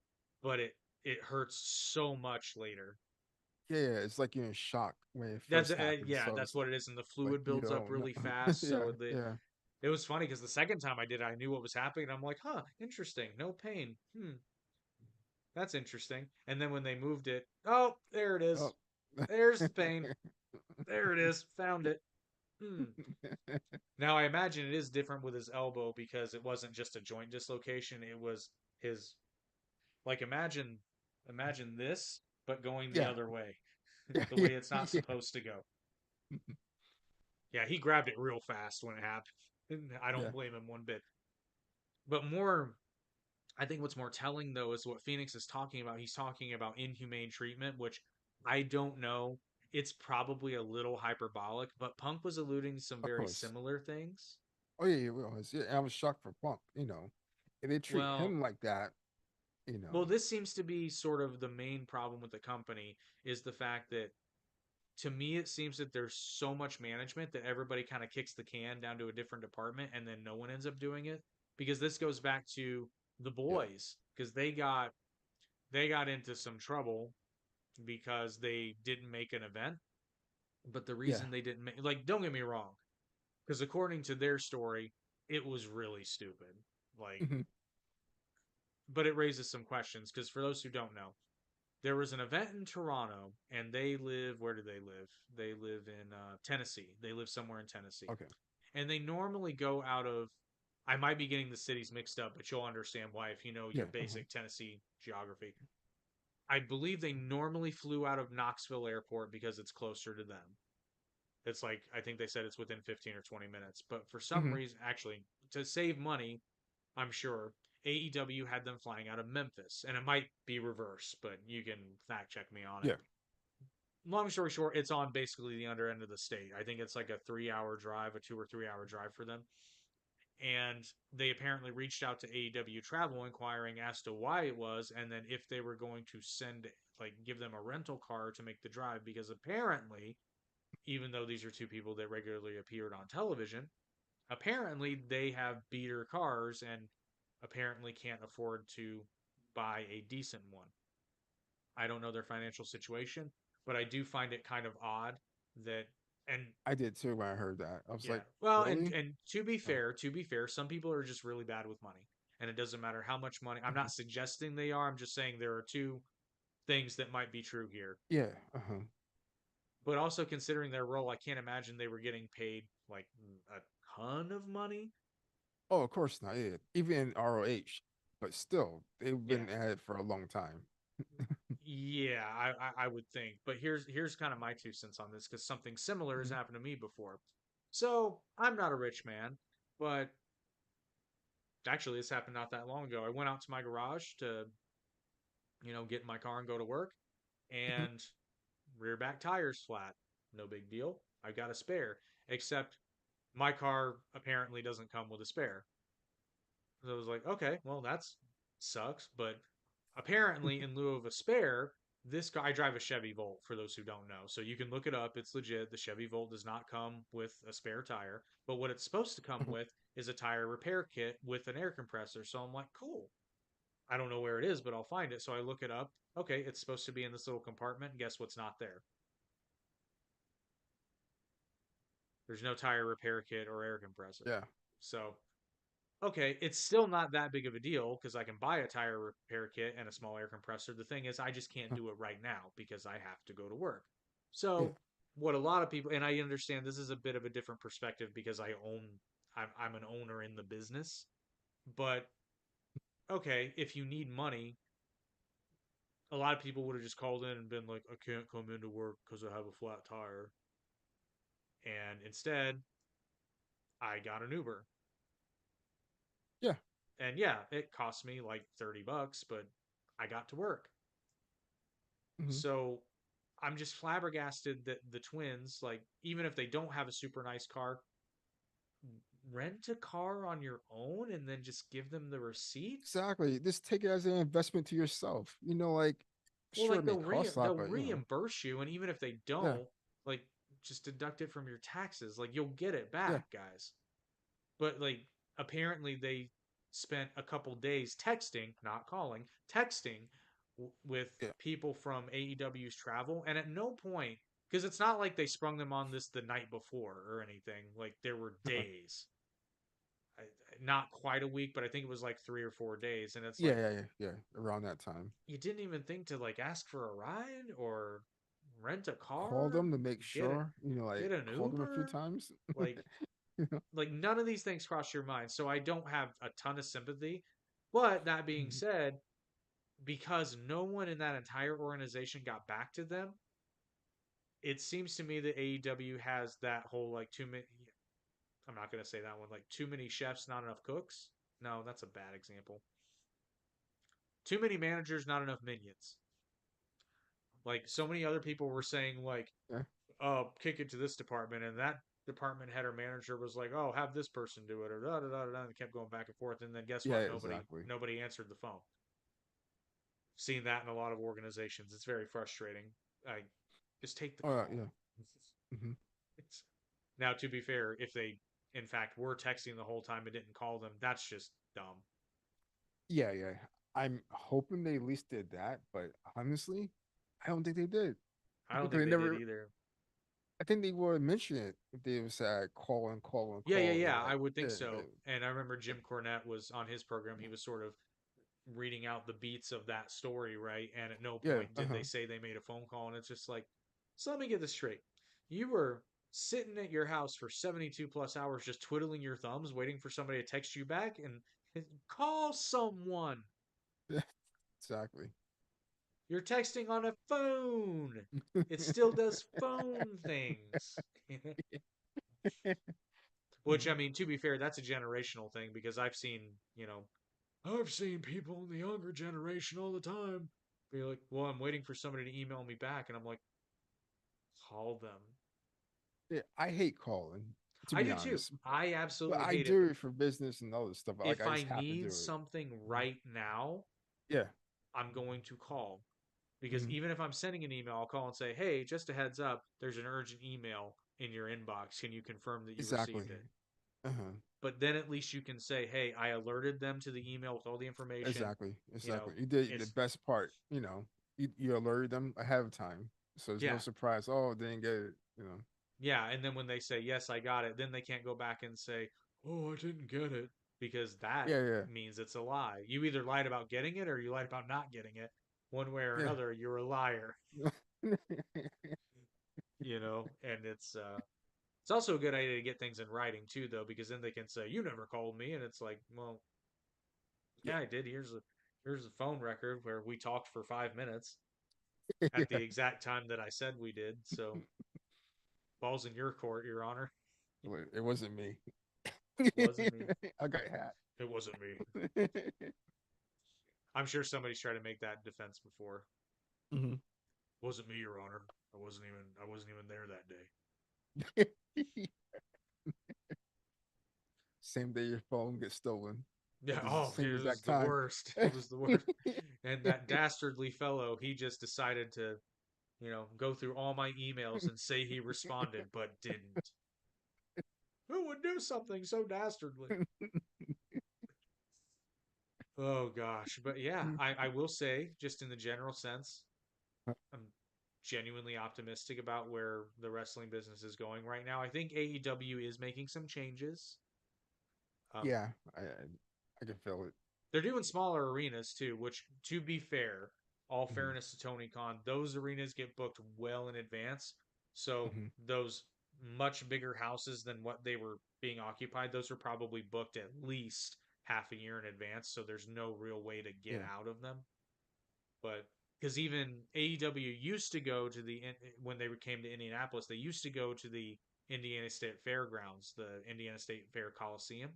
but it hurts so much later. Yeah, yeah, it's like you're in shock when it That's first happens. yeah, So that's it's what it is, and the like fluid you builds up don't really know. fast. Yeah, So yeah. it was funny because the second time I did, I knew what was happening. I'm like, huh, interesting, no pain. That's interesting. And then when they moved it, oh, there it is. Oh. There's the pain. There it is. Found it. Hmm. Now I imagine it is different with his elbow because it wasn't just a joint dislocation. It was his like imagine this, but going the Yeah, other way, yeah, the yeah, way it's not yeah, supposed to go. Yeah, he grabbed it real fast when it happened. I don't yeah. blame him one bit. But more, I think what's more telling though is what Phoenix is talking about. He's talking about inhumane treatment, which I don't know. It's probably a little hyperbolic, but Punk was alluding to some Of very course. similar things. Oh yeah, yeah, it was. Yeah, I was shocked for Punk. If they treat Well, him like that, well, this seems to be sort of the main problem with the company is the fact that to me it seems that there's so much management that everybody kind of kicks the can down to a different department and then no one ends up doing it because this goes back to the yeah, boys because they got into some trouble because they didn't make an event, but the yeah, reason they didn't make, like, don't get me wrong, because according to their story it was really stupid, like, hmm but it raises some questions because for those who don't know, there was an event in Toronto, and they live. Where do they live? They live in Tennessee. They live somewhere in Tennessee, okay, and they normally go out of. I might be getting the cities mixed up, but you'll understand why if you know yeah, your basic Tennessee geography. I believe they normally flew out of Knoxville Airport because it's closer to them. It's like I think they said it's within 15 or 20 minutes, but for some hmm reason, actually, to save money, I'm sure AEW had them flying out of Memphis, and it might be reverse, but you can fact check me on it. yeah, Long story short, it's on basically the under end of the state. I think it's like a 3 hour drive, a 2 or 3 hour drive for them. And they apparently reached out to AEW Travel inquiring as to why it was, and then if they were going to send, like, give them a rental car to make the drive, because apparently, even though these are two people that regularly appeared on television, apparently they have beater cars and apparently can't afford to buy a decent one. I don't know their financial situation, but I do find it kind of odd that and I did too when I heard that. I was yeah. like, Well, and really? and to be Oh, fair, some people are just really bad with money. And it doesn't matter how much money. I'm mhm. not suggesting they are. I'm just saying there are two things that might be true here. Yeah, uh-huh. But also considering their role, I can't imagine they were getting paid like a ton of money. Oh, of course not. Yeah, even in ROH, but still, they've Yeah. been at it for a long time. Yeah, I would think. But here's kind of my 2 cents on this because something similar has Mhm. happened to me before. So I'm not a rich man, but actually this happened not that long ago. I went out to my garage to, get in my car and go to work, Mhm. and rear back tires flat. No big deal. I got a spare. Except my car apparently doesn't come with a spare. So I was like, okay, well, that's sucks. But apparently, in lieu of a spare, this guy, I drive a Chevy Volt for those who don't know. So you can look it up. It's legit. The Chevy Volt does not come with a spare tire, but what it's supposed to come with is a tire repair kit with an air compressor. So I'm like, cool. I don't know where it is, but I'll find it. So I look it up. Okay, it's supposed to be in this little compartment. Guess what's not there? There's no tire repair kit or air compressor. Yeah. So okay, it's still not that big of a deal because I can buy a tire repair kit and a small air compressor. The thing is, I just can't do it right now because I have to go to work. Yeah. So, what a lot of people, and I understand this is a bit of a different perspective because I'm an owner in the business. But okay, if you need money, a lot of people would have just called in and been like, I can't come into work because I have a flat tire. And instead, I got an Uber. Yeah. And yeah, it cost me like $30, but I got to work. Hmm. So I'm just flabbergasted that the twins, like, even if they don't have a super nice car, rent a car on your own and then just give them the receipt. Exactly. Just take it as an investment to yourself. Like, Well, sure, like it may cost a lot, they'll but reimburse you, and even if they yeah, don't, like, just deduct it from your taxes. Like, you'll get it yeah, back, guys. But like, apparently they spent a couple days texting, not calling, texting with yeah. people from AEW's travel, and at no point, because it's not like they sprung them on this the night before or anything. Like there were Uh-huh. days, not quite a week, but I think it was like 3 or 4 days, and it's Yeah, like yeah, yeah, yeah. Around that time, you didn't even think to like ask for a ride or rent a call car, them to make get it, sure. Like get an call them a few Uber, times. like you know? like none of these things cross your mind. So I don't have a ton of sympathy. But that being Mhm. said, because no one in that entire organization got back to them, it seems to me that AEW has that whole like too many. I'm not going to say that one. Like too many chefs, not enough cooks. No, that's a bad example. Too many managers, not enough minions. Like so many other people were saying, like, Yeah, kick it to this department, and that department head or manager was like, oh, have this person do it, or da da da da, and kept going back and forth. And then guess yeah, what? exactly. Nobody answered the phone. Seen that in a lot of organizations. It's very frustrating. I just take the Oh call. yeah. Hmm. It's, now, to be fair, if they in fact were texting the whole time and didn't call them, that's just dumb. Yeah, yeah. I'm hoping they at least did that, but honestly, I don't think they did I don't because think they they did never. either. I think they would mention it if they was call and call and Yeah, yeah, call and yeah. I like would think yeah, so. And I remember Jim Cornette was on his program. He was sort of reading out the beats of that story, right? And at no yeah, point did uh-huh. they say they made a phone call. And it's just like, so let me get this straight. You were sitting at your house for 72 plus hours just twiddling your thumbs, waiting for somebody to text you back and call someone. Yeah, exactly. You're texting on a phone. It still does phone things. Which, I mean, to be fair, that's a generational thing because I've seen people in the younger generation all the time be like, well, I'm waiting for somebody to email me back. And I'm like, call them. Yeah, I hate calling, to I be do too. honest. I But absolutely I hate it. do it for business and other stuff. Like If I I just have to need do it. something Mhm. right now, Yeah. I'm going to call. Because Hmm. even if I'm sending an email, I'll call and say, hey, just a heads up, there's an urgent email in your inbox. Can you confirm that you Exactly. received it? Uh-huh. But then at least you can say, hey, I alerted them to the email with all the information. Exactly. You know, Exactly. You did the it's, best part. You alerted them ahead of time, so there's no yeah, surprise. Oh, didn't get it. You know. yeah. And then when they say, yes, I got it, then they can't go back and say, oh, I didn't get it because that Yeah, means it's a lie. You either lied about getting it or you lied about not getting it. One way or yeah, another, you're a liar, yeah, and it's also a good idea to get things in writing too, though, because then they can say, you never called me. And it's like, well, yeah, yeah, I did. Here's a phone record where we talked for 5 minutes at the yeah. exact time that I said we did. So balls in your court, Your Honor. It wasn't me. Wasn't me. I got hat. It wasn't me. I'm sure somebody's tried to make that defense before. Mhm. Wasn't me, Your Honor. I wasn't even there that day. Same day your phone gets stolen. Yeah. at the Oh, same it was exact the time. worst. It was the worst. And that dastardly fellow, he just decided to, go through all my emails and say he responded, but didn't. Who would do something so dastardly? Oh gosh. But yeah, I will say, just in the general sense, I'm genuinely optimistic about where the wrestling business is going right now. I think AEW is making some changes. Um, Yeah, I can feel it. they're doing smaller arenas too, which, to be fair, all Hmm. fairness to Tony Khan, those arenas get booked well in advance. So Hmm. those much bigger houses than what they were being occupied, those are probably booked at least half a year in advance. So there's no real way to get Yeah. out of them. But because even AEW used to go to when they came to Indianapolis, they used to go to the Indiana State Fairgrounds, the Indiana State Fair Coliseum,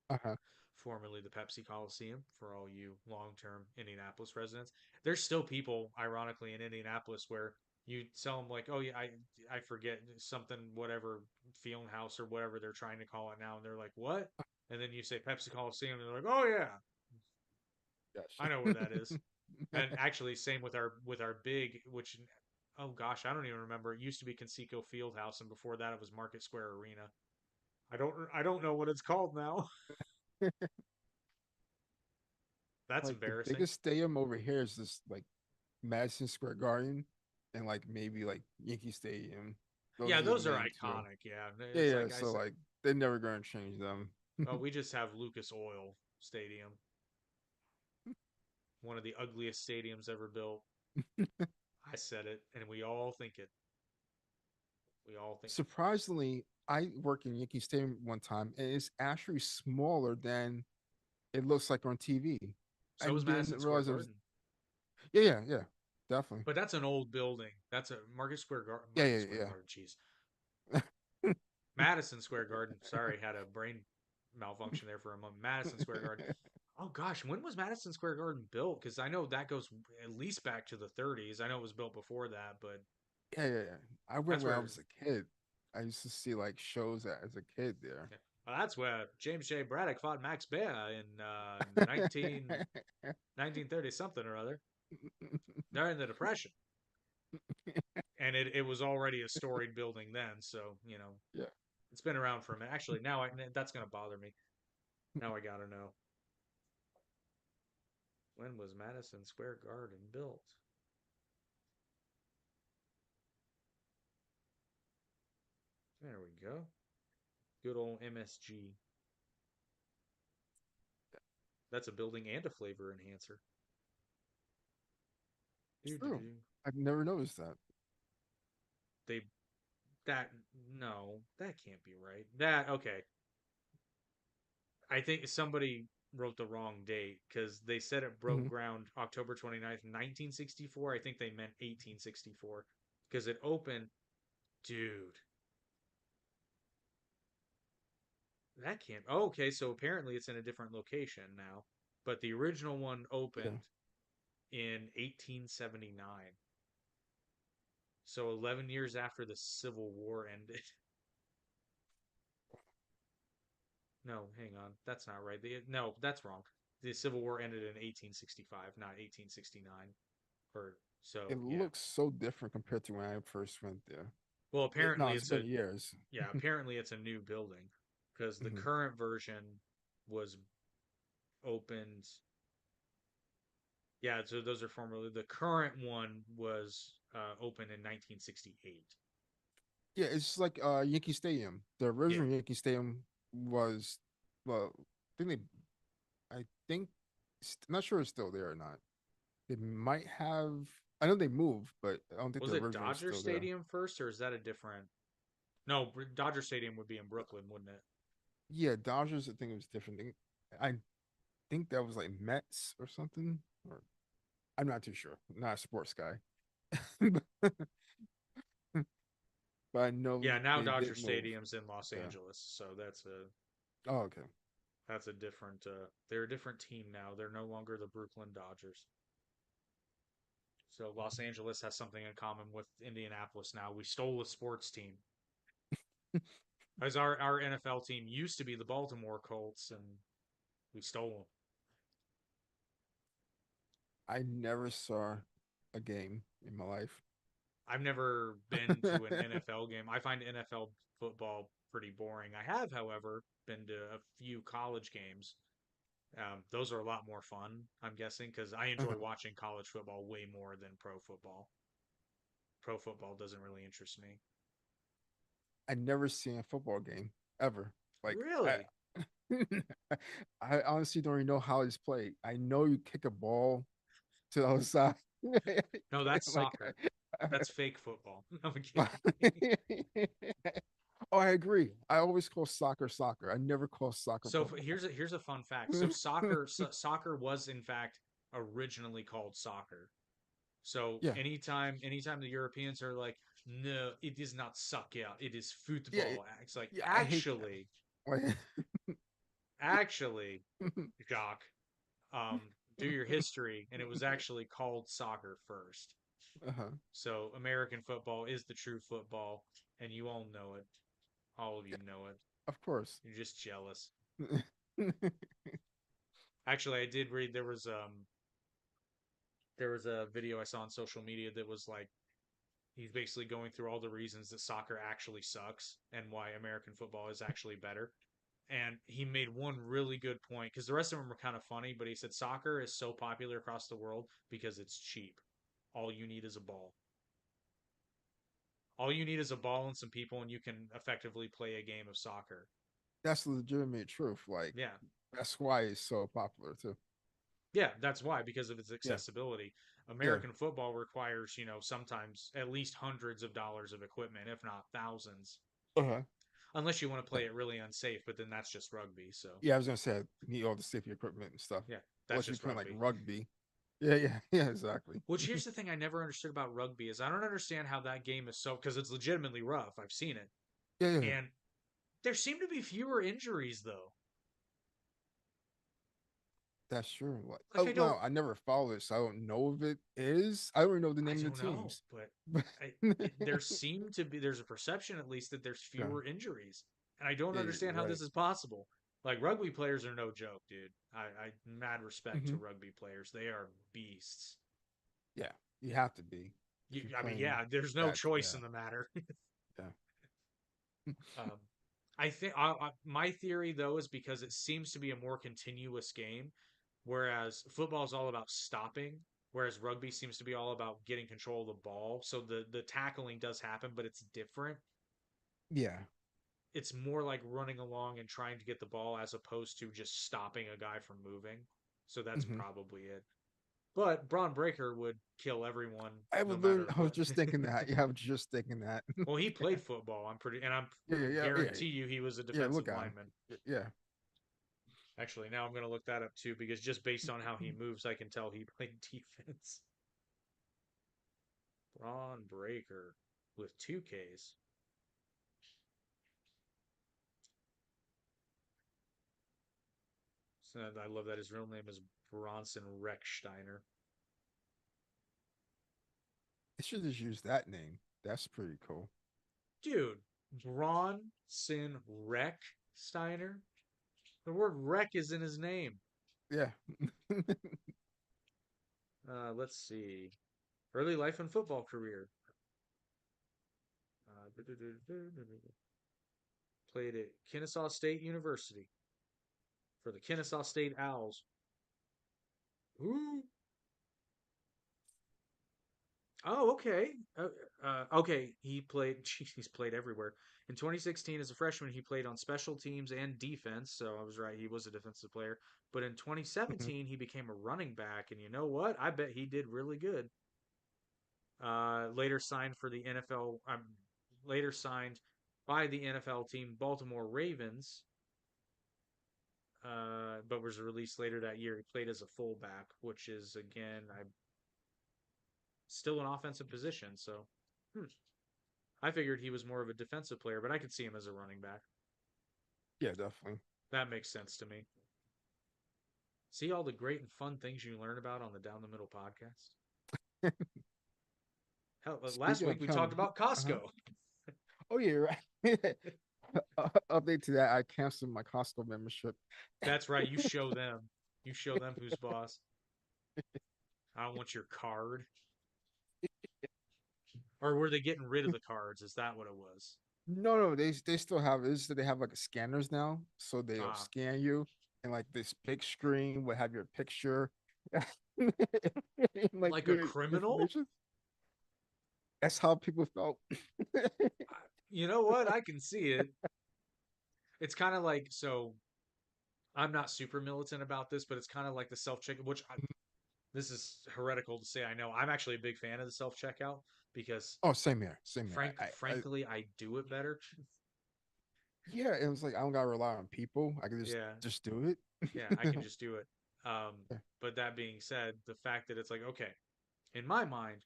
Uh-huh. formerly the Pepsi Coliseum, for all you long-term Indianapolis residents. There's still people, ironically, in Indianapolis where you tell them like, oh yeah, I forget something, whatever, Field House or whatever they're trying to call it now, and they're like, what? And then you say Pepsi Coliseum, and they're like, oh yeah, I know where Gosh. that is. And actually, same with our big, which, oh gosh, I don't even remember. It used to be Conseco Fieldhouse, and before that, it was Market Square Arena. I don't know what it's called now. That's Like the embarrassing. biggest stadium over here is just like Madison Square Garden and like maybe like Yankee Stadium. Yeah, Those are the those are main two. iconic. Yeah, Yeah, it's yeah. like I So said. like they're never gonna change them. Oh, we just have Lucas Oil Stadium, one of the ugliest stadiums ever built. I said it, and we all think it. We all think it. Surprisingly, I worked in Yankee Stadium one time, and it's actually smaller than it looks like on TV. I So is didn't Madison Square realize it was. Garden. Yeah, yeah, yeah, definitely. But that's an old building. That's a Yeah, Market yeah, Square yeah. Garden. Jeez, Madison Square Garden. Sorry, had a brain malfunction there for a moment. Madison Square Garden. Oh gosh, when was Madison Square Garden built? Because I know that goes at least back to the 30s. I know it was built before that, but Yeah, yeah, yeah. I went that's when I where was a kid. I used to see like shows as a kid there. yeah. Well, that's where James J. Braddock fought Max Baer in 1930 something or other during the Depression. And it was already a storied building then, so Yeah, it's been around for a minute. Actually, now that's gonna bother me. Now I gotta know, when was Madison Square Garden built? There we go. Good old MSG. That's a building and a flavor enhancer. it's Do do true. do. I've never noticed that. They that No, that can't be right. That okay. I think somebody wrote the wrong date because they said it broke Hmm. ground October 29th, 1964. I think they meant 1864 because it opened. Dude, that can't. Oh, okay, so apparently it's in a different location now. But the original one Yeah, opened in 1879. So 11 years after the Civil War ended. No, hang on. That's not right. No, that's wrong. The Civil War ended in 1865, not 1869. Or it so, yeah. looks so different compared to when I first went there. Well, No, apparently it's it's a been years. yeah, apparently it's a new building because the Hmm. current version was opened. Yeah, so those are formerly the current one was opened in 1968. Yeah, it's just like Yankee Stadium. The Yeah, original Yankee Stadium was well, I think I think I'm not sure it's still there or not. They might have. I know they moved, but I don't think was the it original is Dodger still there. Stadium first, or is that a different? No, Dodger Stadium would be in Brooklyn, wouldn't it? Yeah, Dodgers. I think it was different. I think that was like Mets or something. Or I'm not too sure. I'm not a sports guy, but I know Yeah, now they Dodger did move. Stadium's in Los Yeah. Angeles, so Oh, okay. that's a different. They're a different team now. They're no longer the Brooklyn Dodgers. So Los Angeles has something in common with Indianapolis now. We stole a sports team. As our NFL team used to be the Baltimore Colts, and We stole I never saw a game in my life. I've never been to an NFL game. I find NFL football pretty boring. I have, however, been to a few college games. Those are a lot more fun, I'm guessing, because I enjoy watching college football way more than pro football. Pro football doesn't really interest me. I never seen a football game ever. Like Really? I honestly don't even know how it's played. I know you kick a ball to the other side. No, that's like, soccer. That's fake football. No, I'm kidding. oh, I agree. I always call soccer soccer. I never call soccer So football. here's a fun fact. Soccer was in fact originally called soccer. So Yeah, anytime the Europeans are like, no, it is not soccer, it is yeah, football. It's like yeah. I hate that. Like, actually, Jock, um, do your history, and it was actually called soccer first. uh-huh. So American football is the true football, and you all know it. All of Yeah, you know it. of course. You're just jealous. Actually, I did read there was a video I saw on social media that was like he's basically going through all the reasons that soccer actually sucks and why American football is actually better. And he made one really good point because the rest of them were kind of funny, but he said soccer is so popular across the world because it's cheap. All you need is a ball. All you need is a ball and some people, and you can effectively play a game of soccer. That's the legitimate truth. Like Yeah. that's why it's so popular too. Yeah, that's why, because of its Yeah, accessibility. yeah. American football requires, sometimes at least hundreds of dollars of equipment, if not thousands. Uh-huh. Unless you want to play it really unsafe, but then that's just rugby. So, Yeah, I was gonna say you need all the safety equipment and stuff. yeah, that's Unless you're just playing like rugby. rugby. Yeah, yeah, yeah, exactly. Which here's the thing I never understood about rugby is I don't understand how that game is so because it's legitimately rough. I've seen it. Yeah, yeah, And there seem to be fewer injuries though. that's true. Like, Like oh I no, don't I never followed it, so I don't know if it is. I don't even know the I name of don't the know, teams. but there seem to be there's a perception at least that there's Yeah, fewer injuries. And I don't yeah, understand you're how right. this is possible. Like rugby players are no joke, dude. I mad respect Hmm. to rugby players. They are beasts. Yeah, you have to be if you're I mean, playing yeah, there's no that. choice Yeah, in the matter. yeah. Um, I think my theory though is because it seems to be a more continuous game, whereas football is all about stopping, whereas rugby seems to be all about getting control of the ball. So the tackling does happen, but it's different. Yeah. It's more like running along and trying to get the ball as opposed to just stopping a guy from moving. So that's Hmm. probably it. But Braun Breaker would kill everyone I no was matter literally, I was what. just thinking that. Yeah, I was just thinking that. Well, he played football. I'm Yeah, yeah, yeah, yeah, guarantee you he was a yeah. defensive Look at him. lineman. Yeah. Actually, now I'm going to look that up too because just based on how he moves, I can tell he played defense. Braun Breaker with two Ks. So I love that his real name is Bronson Rechsteiner. They should just use that name. That's pretty cool. Dude, Bronson Rechsteiner? The word wreck is in his name. Yeah. Let's see. Early life and football career. Played at Kennesaw State University for the Kennesaw State Owls. Ooh. Oh, okay. Okay, he played. Geez, he's played everywhere. In 2016, as a freshman, he played on special teams and defense. So I was right; he was a defensive player. But in Mhm. 2017, he became a running back, and you know what? I bet he did really good. Later signed for the NFL. Later signed by the NFL team Baltimore Ravens. But was released later that year. He played as a fullback, which is again, I still an offensive position. So hmm, I figured he was more of a defensive player, but I could see him as a running back. Yeah, definitely. That makes sense to me. See all the great and fun things you learn about on the Down the Middle podcast. Hell, last Speaking week of we kind talked of, about uh-huh. Costco. Oh yeah, right. Update to that, I canceled my Costco membership. That's right. You show them. You show them who's boss. I don't want your card. Or were they getting rid of the cards? Is that what it was? No, no, they still have this. They have like scanners now, so they'll Ah, scan you, and like this big screen will have your picture, like like a your criminal? information. That's how people felt. You know what? I can see it. It's kind of like so. I'm not super militant about this, but it's kind of like the self check, this is heretical to say. I know I'm actually a big fan of the self checkout because, Oh, same here, same here. frankly, I do it better. Yeah, it was like I don't gotta rely on people. I can Yeah, just do yeah, I it. can just do it. But that being said, the fact that it's like, okay, in my mind,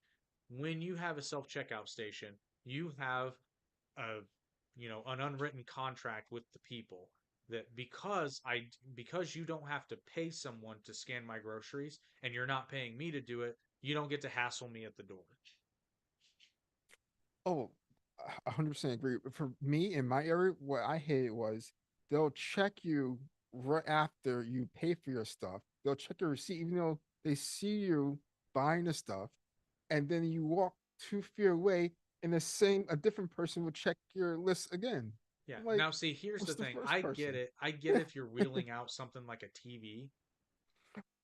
when you have a self checkout station, you have a an unwritten contract with the people that because you don't have to pay someone to scan my groceries and you're not paying me to do it, you don't get to hassle me at the door. Oh, 100% agree. For me in my area, what I hated was they'll check you right after you pay for your stuff. They'll check your receipt, even though they see you buying the stuff, and then you walk 2 feet away, and a different person will check your list again. Yeah. I'm like, Now see, here's the what's the thing. first I get person? it. I get if you're wheeling out something like a TV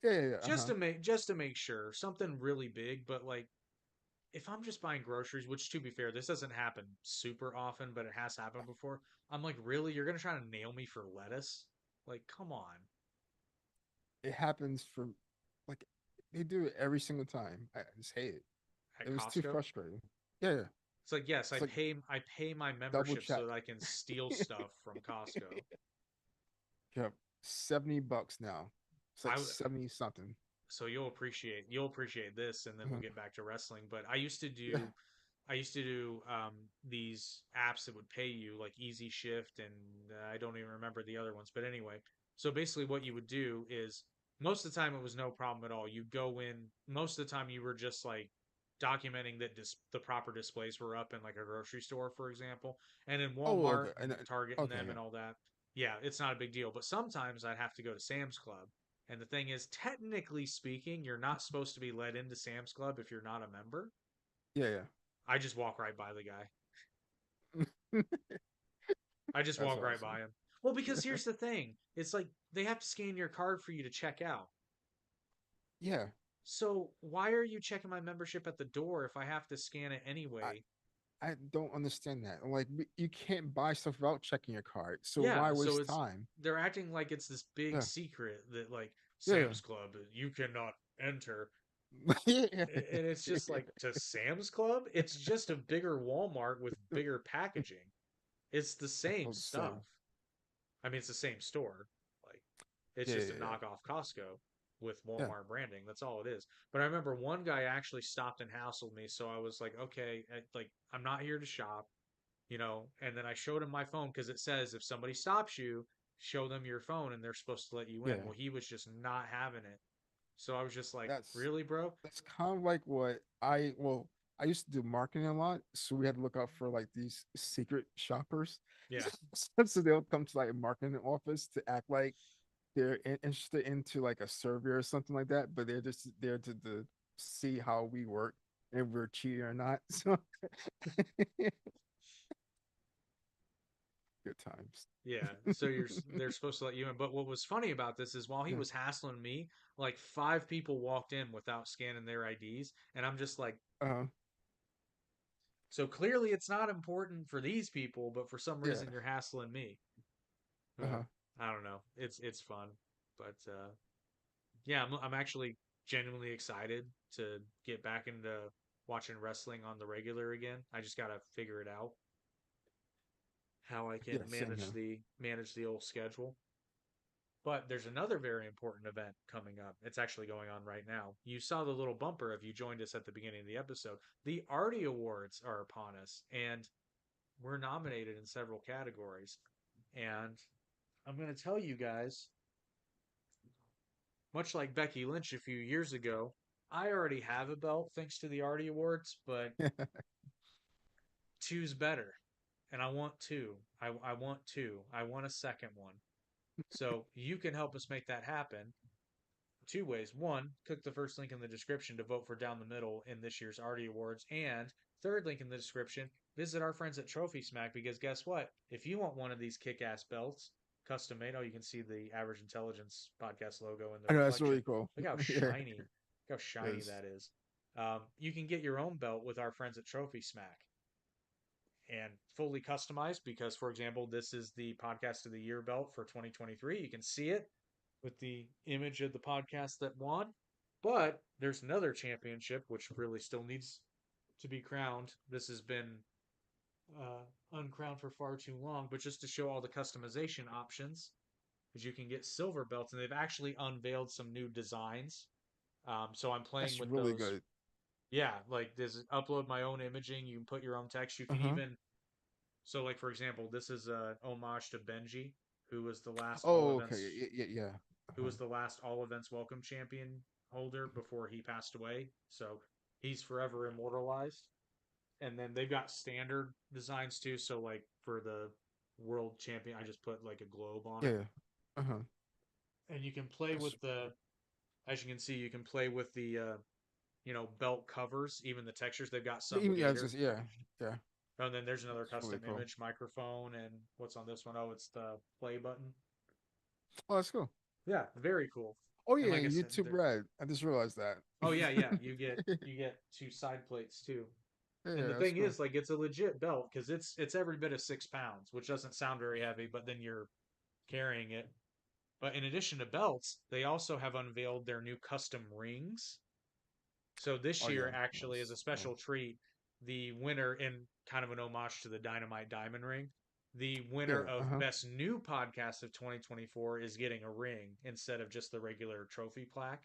Yeah, yeah, yeah, just to make sure something really big, but like if I'm just buying groceries, which to be fair, this doesn't happen super often, but it has happened before. I'm like, really? You're gonna try to nail me for lettuce? Like, come on. It happens for like they do it every single time. I just hate it. At It was too Costco? frustrating. Yeah, yeah. It's like, yes, It's like I pay my double membership so check. that I can steal stuff from Costco. Yeah, $70 now. It's like I 70 something. so you'll appreciate this, and then we'll get back to wrestling. But Yeah. I used to do these apps that would pay you like Easy Shift, and I don't even remember the other ones. But anyway, so basically, what you would do is most of the time it was no problem at all. You go in. Most of the time, you were just like documenting that the proper displays were up in like a grocery store, for example, and in Oh, okay. Walmart and Target and Okay, them yeah. and all that. Yeah, it's not a big deal. But sometimes I'd have to go to Sam's Club. And the thing is, technically speaking, you're not supposed to be let into Sam's Club if you're not a member. Yeah, I just walk right by the guy. yeah. I just That's walk right awesome. by him. Well, because here's the thing. It's like they have to scan your card for you to check out. Yeah. So why are you checking my membership at the door if I have to scan it I anyway? I don't understand that. Like you can't buy stuff without checking your card. So why Yeah, so waste it's time? they're acting like it's this big Yeah. secret that like Yeah. Sam's Club you cannot enter. Yeah. And it's just like to Sam's Club, it's just a bigger Walmart with bigger packaging. It's the I same felt the stuff. same. I mean, it's the same store. Like, it's Yeah, just a yeah, knockoff Costco with yeah. Walmart branding. That's all it is. But I remember one guy actually stopped and hassled me, so I was like, okay, like I'm not here to shop, And then I showed him my phone because it says if somebody stops you, show them your phone, and they're supposed to let you Yeah. in. Yeah. Well, he was just not having it, so I was just like, That's really, bro? that's kind of like what I used to do marketing a lot, so we had to look out for like these secret shoppers. Yeah, So they'll come to like a marketing office to act like they're interested into like a survey or something like that, but they're just there to see how we work and we're cheating or not. So good times. yeah. So they're supposed to let you in. But what was funny about this is while he Yeah. was hassling me, like five people walked in without scanning their IDs, and I'm just like, Uh, so clearly it's not important for these people, but for some yeah. reason you're hassling me. Uh, Uh-huh. I don't know. It's fun, but yeah, I'm actually genuinely excited to get back into watching wrestling on the regular again. I just gotta figure it out how I can Yeah, same here. manage the old schedule. But there's another very important event coming up. It's actually going on right now. You saw the little bumper if you joined us at the beginning of the episode. The Artie Awards are upon us, and we're nominated in several categories. And I'm going to tell you guys, much like Becky Lynch a few years ago, I already have a belt thanks to the Artie Awards, but two's better. and I want two. I want two. I want a second one. So you can help us make that happen two ways. One, click the first link in the description to vote for Down the Middle in this year's Artie Awards. And third link in the description, visit our friends at Trophy Smack because guess what? If you want one of these kick ass belts, custom made, oh, you can see the Average Intelligence podcast logo in the I know that's reflection. really cool. Look how Yeah, shiny, look how shiny yes. that is. You can get your own belt with our friends at Trophy Smack and fully customized because, for example, this is the podcast of the year belt for 2023. You can see it with the image of the podcast that won. But there's another championship which really still needs to be crowned. This has been uncrowned for far too long, but just to show all the customization options, because you can get silver belts, and they've actually unveiled some new designs. So I'm playing That's with really those. good. Yeah, like this upload my own imaging. You can put your own text. You can Uh-huh. even so like for example, this is a homage to Benji, who was the last all Oh, okay. events Yeah. who Uh-huh. was the last all events welcome champion holder before he passed away. So he's forever immortalized. And then they've got standard designs too. So like for the world champion, I just put like a globe on it. Yeah. Uh-huh. And you can play That's with the as you can see, you can play with the belt covers, even the textures. They've got some even yeah, it's gator. just yeah. Yeah. Oh, and then there's another It's really custom cool. image microphone and what's on this one? Oh, it's the play button. Oh, that's cool. Yeah, very cool. Oh And yeah, like I and said, YouTube there. Red. I just realized that. Oh yeah, yeah. You get two side plates too. And Yeah, the that's thing cool. is, like, it's a legit belt because it's every bit of 6 pounds, which doesn't sound very heavy, but then you're carrying it. But in addition to belts, they also have unveiled their new custom rings. So this Oh year yeah. actually is a That's cool. special treat. The winner, in kind of an homage to the Dynamite Diamond Ring, the winner Yeah. of Uh-huh. Best New Podcast of 2024 is getting a ring instead of just the regular trophy plaque.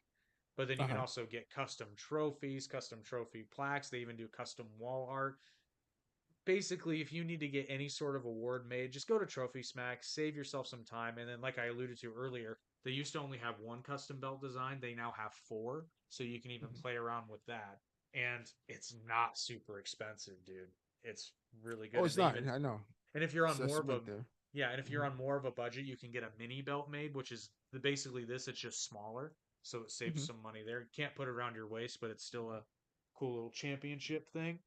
But then you can Uh-huh. also get custom trophies, custom trophy plaques. They even do custom wall art. Basically, if you need to get any sort of award made, just go to Trophy Smack, save yourself some time, and then, like I alluded to earlier, they used to only have one custom belt design. They now have four, so you can even Mhm. play around with that. And it's not super expensive, dude. It's really good. Oh, And it's they not. even I know. and if you're on That's more of a went there. yeah, and if you're Hmm. on more of a budget, you can get a mini belt made, which is basically this. It's just smaller, so it saves Hmm. some money there. You can't put it around your waist, but it's still a cool little championship thing.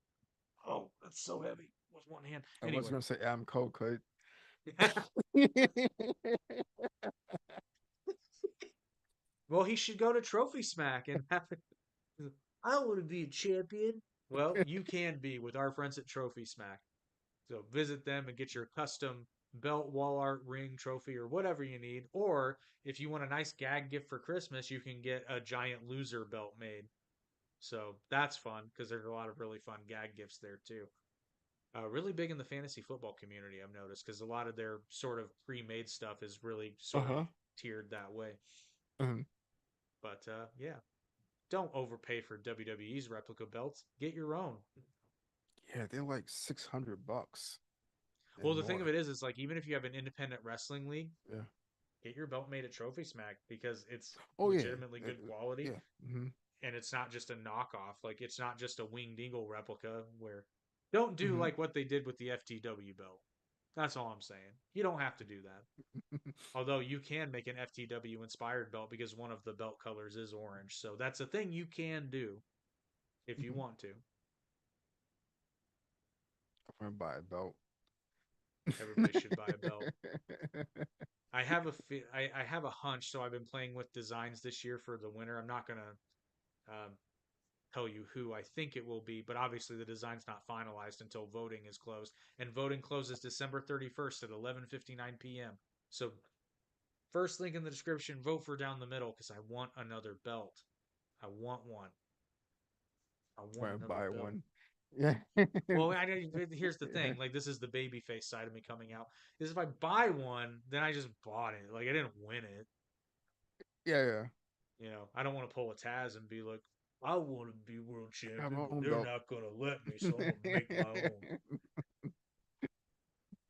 Oh, that's so heavy with one hand. I was Anyway, gonna say Adam Cole could. well, he should go to Trophy Smack and have it. I want to be a champion. Well, you can be with our friends at Trophy Smack. So visit them and get your custom belt, wall art, ring, trophy, or whatever you need. Or if you want a nice gag gift for Christmas, you can get a giant loser belt made. So that's fun because there's a lot of really fun gag gifts there too. Really big in the fantasy football community, I've noticed, because a lot of their sort of pre-made stuff is really sort of Uh-huh. tiered that way. Hmm. But yeah, don't overpay for WWE's replica belts. Get your own. Yeah, they're like $600 Well, and the thing of more. it is like even if you have an independent wrestling league, Yeah. get your belt made at Trophy Smack because it's Oh yeah. legitimately Uh, good quality yeah. Hmm. and it's not just a knockoff. Like it's not just a winged eagle replica where don't do Hmm. like what they did with the FTW belt. That's all I'm saying. You don't have to do that. Although you can make an FTW inspired belt because one of the belt colors is orange. So that's a thing you can do if you Hmm. want to. I'm gonna buy a belt. Everybody should buy a belt. I have a hunch, so I've been playing with designs this year for the winter. I'm not gonna tell you who I think it will be, but obviously the design's not finalized until voting is closed, and voting closes December 31st at 11:59 p.m. So first link in the description, vote for Down the Middle because I want another belt. I want one. I I'm want gonna another buy belt. one. Yeah. Well, here's the thing. Like this is the babyface side of me coming out. Is if I buy one, then I just bought it. Like I didn't win it. Yeah, yeah. I don't want to pull a Taz and be like, I want to be world I have champion, my but own they're belt. not gonna let me, so I'm gonna make my own.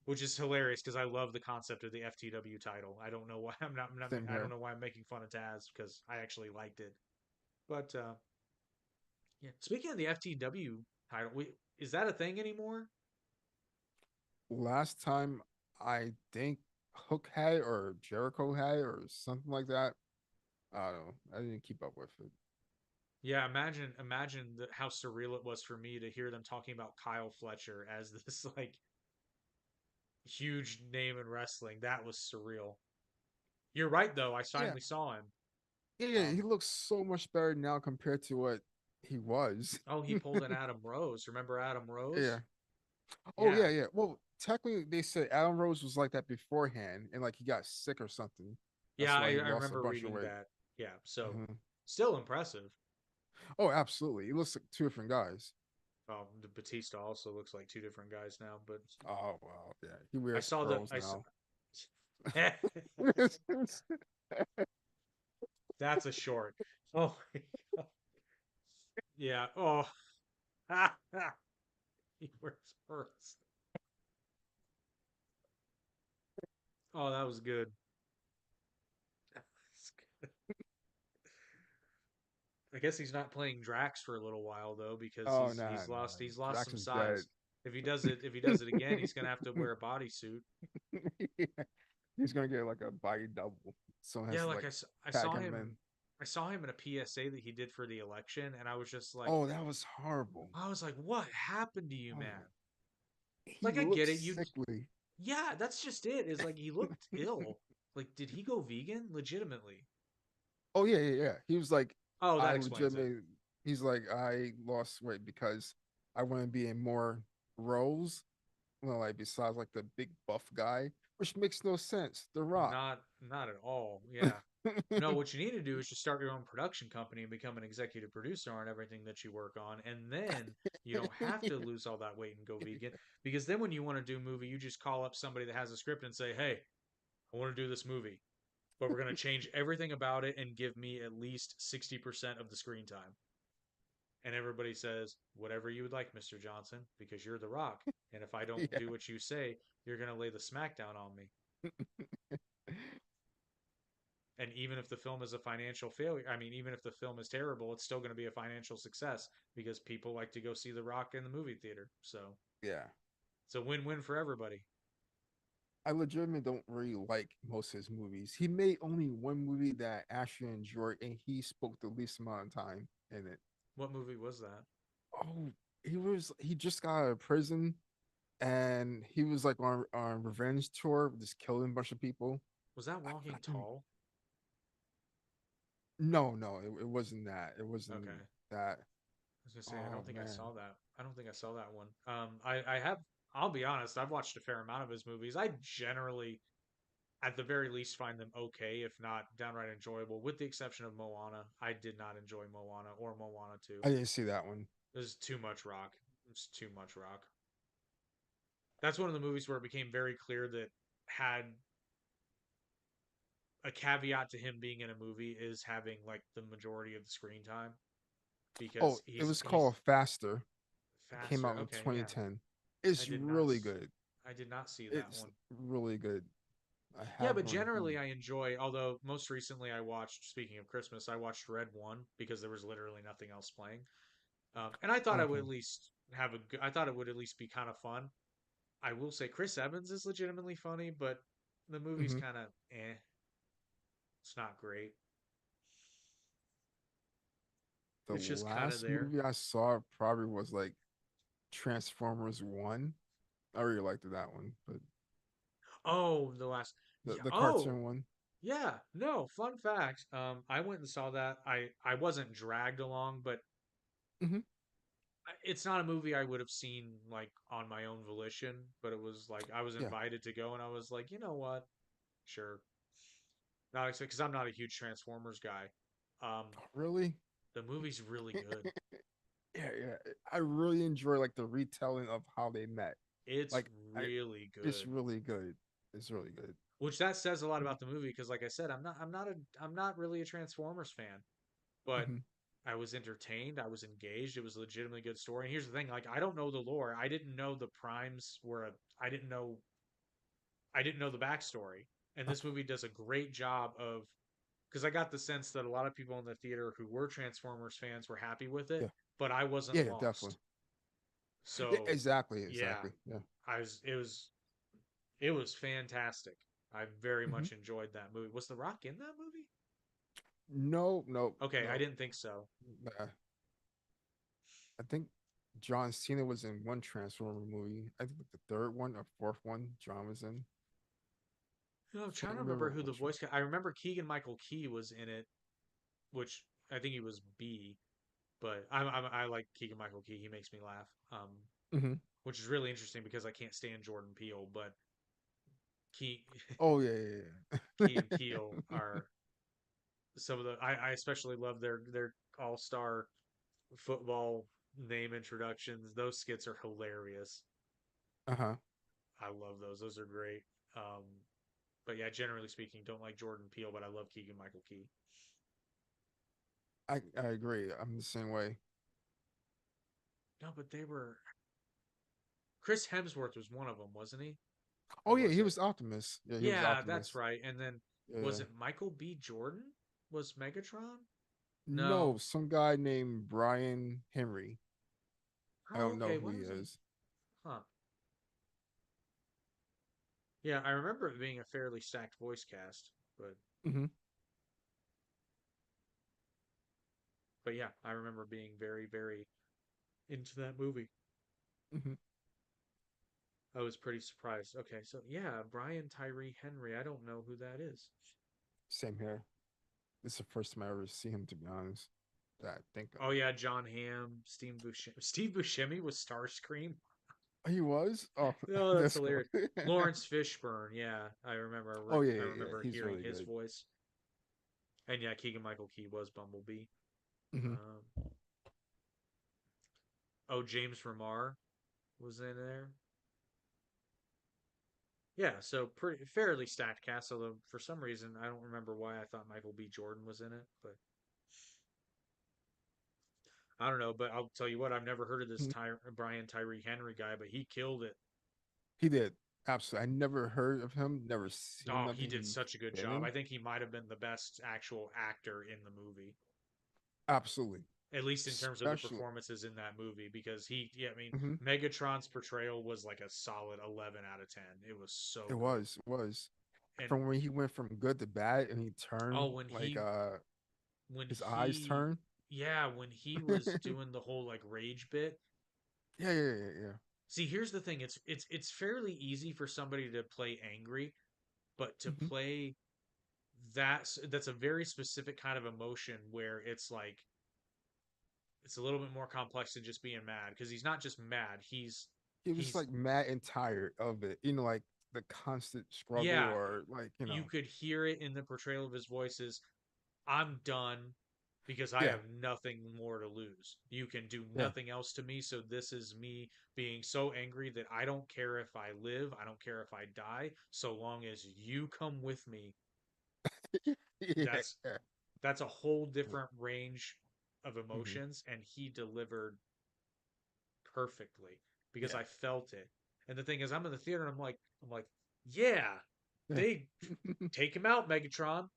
Which is hilarious because I love the concept of the FTW title. I don't know why Same I don't here. know why I'm making fun of Taz because I actually liked it. But yeah, speaking of the FTW title, is that a thing anymore? last time I think Hook had or Jericho had or something like that. I don't know. I didn't keep up with it. Yeah, imagine how surreal it was for me to hear them talking about Kyle Fletcher as this like huge name in wrestling. That was surreal. You're right though. I Yeah, finally saw him. yeah. He looks so much better now compared to what he was. Oh, he pulled an Adam Rose. Remember Adam Yeah. Rose? Oh Yeah. yeah, yeah. Well, technically, they said Adam Rose was like that beforehand, and like he got sick or something. Yeah, That's why he I lost a remember bunch of reading weight. that. Yeah, so Mhm. still impressive. Oh, absolutely. He looks like two different guys. The Batista also looks like two different guys now, but Oh wow, yeah. He I wears saw the pearls I saw, now. that's a short. Oh, yeah. Oh, he wears pearls. Oh, that was good. I guess he's not playing Drax for a little while though because Oh he's nah, lost nah. he's lost Drax some is dead. size. If he does it again, he's gonna have to wear a bodysuit. Yeah. He's gonna get like a body double. Someone has Yeah, to like like I tag saw him in. I saw him in a PSA that he did for the election, and I was just like, Oh, that was horrible. what happened to you, man? Oh, he Like, I looks get it. You, sickly. yeah, that's just it. Is like he looked ill. Like, did he go vegan? Legitimately. Oh yeah, yeah, yeah. He was like, Oh, I that explains it. legitimately. He's like, I lost weight because I want to be in more roles. Well, like besides like the big buff guy, which makes no sense. The Rock. Not at all. Yeah. No, what you need to do is just start your own production company and become an executive producer on everything that you work on, and then you don't have to lose all that weight and go vegan. Because then when you want to do a movie, you just call up somebody that has a script and say, "Hey, I want to do this movie, but we're going to change everything about it and give me at least 60% of the screen time." And everybody says, "Whatever you would like, Mr. Johnson, because you're The Rock. And if I don't Yeah, do what you say, you're going to lay the smackdown on me." And even if the film is a financial failure, I mean, even if the film is terrible, it's still going to be a financial success because people like to go see The Rock in the movie theater. So yeah. it's a win win for everybody. I legitimately don't really like most of his movies. He made only one movie that I actually enjoyed, and he spoke the least amount of time in it. What movie was that? Oh, he just got out of prison, and he was like on revenge tour, just killing a bunch of people. Was that I Walking don't, Tall? no, no, it wasn't that. It wasn't Okay. that. I was gonna say I Oh don't think I man, saw that. I don't think I saw that one. I have. I'll be honest. I've watched a fair amount of his movies. I generally, at the very least, find them okay, if not downright enjoyable. With the exception of Moana, I did not enjoy Moana or Moana 2. I didn't see that one. There's too much rock. It's too much rock. That's one of the movies where it became very clear that had a caveat to him being in a movie is having like the majority of the screen time Oh, because it was he's called Faster. It came faster. out in Okay, yeah. 2010. I It's did not really good. I did not see that It's one. really good. I Yeah, have but it on generally DVD. I enjoy, although most recently I watched, speaking of Christmas, I watched Red 1 because there was literally nothing else playing. And I thought I would Okay. at least I thought it would at least be kind of fun. I will say Chris Evans is legitimately funny, but the movie's Hmm. kind of eh. It's not great. The It's just kind of last there. movie I saw probably was like Transformers 1. I really liked that one, but Oh, the last. Yeah. the Oh, cartoon one. yeah. No, fun fact. I went and saw that. I wasn't dragged along, but Hmm. it's not a movie I would have seen like on my own volition. But it was like I was Yeah. invited to go, and I was like, you know what? Sure. Not excited because I'm not a huge Transformers guy. Um, Really? the movie's really good. Yeah, yeah. I really enjoy like the retelling of how they met. It's Like I really it's good. really good. It's really good. Which that says a lot about the movie because, like I said, I'm not really a Transformers fan, but Hmm. I was entertained. I was engaged. It was a legitimately good story. And here's the thing: like, I don't know the lore. I didn't know the primes were a. I didn't know. I didn't know the backstory. And this movie does a great job of because I got the sense that a lot of people in the theater who were Transformers fans were happy with it, Yeah. but I wasn't Yeah, yeah, definitely. lost. Yeah, So, exactly, yeah, exactly. Yeah. I was. It was. It was fantastic. I very Hmm. much enjoyed that movie. Was The Rock in that movie? No, no, Okay, I no. didn't think so. Uh, I think John Cena was in one Transformer movie. I think the third one or fourth one John was in. You know, I'm trying Can't to remember remember who the which one. voice. I remember Keegan Michael Key was in it, which I think he was B. But I like Keegan Michael Key. He makes me laugh. Hmm. Which is really interesting because I can't stand Jordan Peele, but Key Oh yeah, yeah, Key and yeah. Peele are some of the. I especially love their all star football name introductions. Those skits are hilarious. Uh-huh. I love those. Those are great. Um, but yeah, generally speaking, don't like Jordan Peele, but I love Keegan Michael Key. I agree. I'm the same way. No, but they were. Chris Hemsworth was one of them, wasn't he? Or Oh yeah, was he it? was Optimus. Yeah, he was Yeah, that's Optimus. right. And then was Yeah. it Michael B. Jordan? Was Megatron? No, No. some guy named Brian Henry. I Oh, don't know okay. who What he is he? is. Huh. Yeah, I remember it being a fairly stacked voice cast, but Hmm. but yeah, I remember being very, very into that movie. Hmm. I was pretty surprised. Okay, so yeah, Brian Tyree Henry. I don't know who that is. Same here. This is the first time I ever see him, to be honest. That I think of. Oh yeah, John Hamm, Steve Buscemi. Steve Buscemi was Starscream. He was? Oh, Oh, that's that's cool. hilarious. Lawrence Fishburne. Yeah, I remember. Oh yeah, I yeah, yeah. remember He's hearing really his good. voice. And yeah, Keegan Michael Key was Bumblebee. Hmm. Oh, James Remar was in there. Yeah, so pretty fairly stacked cast. Although for some reason I don't remember why I thought Michael B. Jordan was in it, but I don't know. But I'll tell you what, I've never heard of this Brian Tyree Henry guy, but he killed it. He did. Absolutely. I never heard of him, never seen Oh, he nothing did he's such a good been job. in. I think he might have been the best actual actor in the movie, Absolutely. at least in terms of the Especially. performances in that movie. Because yeah, I mean, Hmm. Megatron's portrayal was like a solid 11 out of 10. It was so It good. was, it was. And From when he went from good to bad and he oh, turned like when his eyes he turned. yeah, when he Yeah, was doing the whole like rage bit. yeah, yeah, yeah. See, here's the thing. It's fairly easy for somebody to play angry, but to Hmm. play that's a very specific kind of emotion where it's like it's a little bit more complex than just being mad because he's not just mad. He was He's like mad and tired of it. Like the constant struggle yeah, or like, you could hear it in the portrayal of his voices. I'm done because I yeah, have nothing more to lose. You can do yeah. nothing else to me. So this is me being so angry that I don't care if I live, I don't care if I die, so long as you come with me. Yeah. That's that's a whole different range of Hmm. emotions, and he delivered perfectly because Yeah. I felt it. And the thing is, I'm in the theater and I'm like, yeah, Yeah. they take him out, Megatron.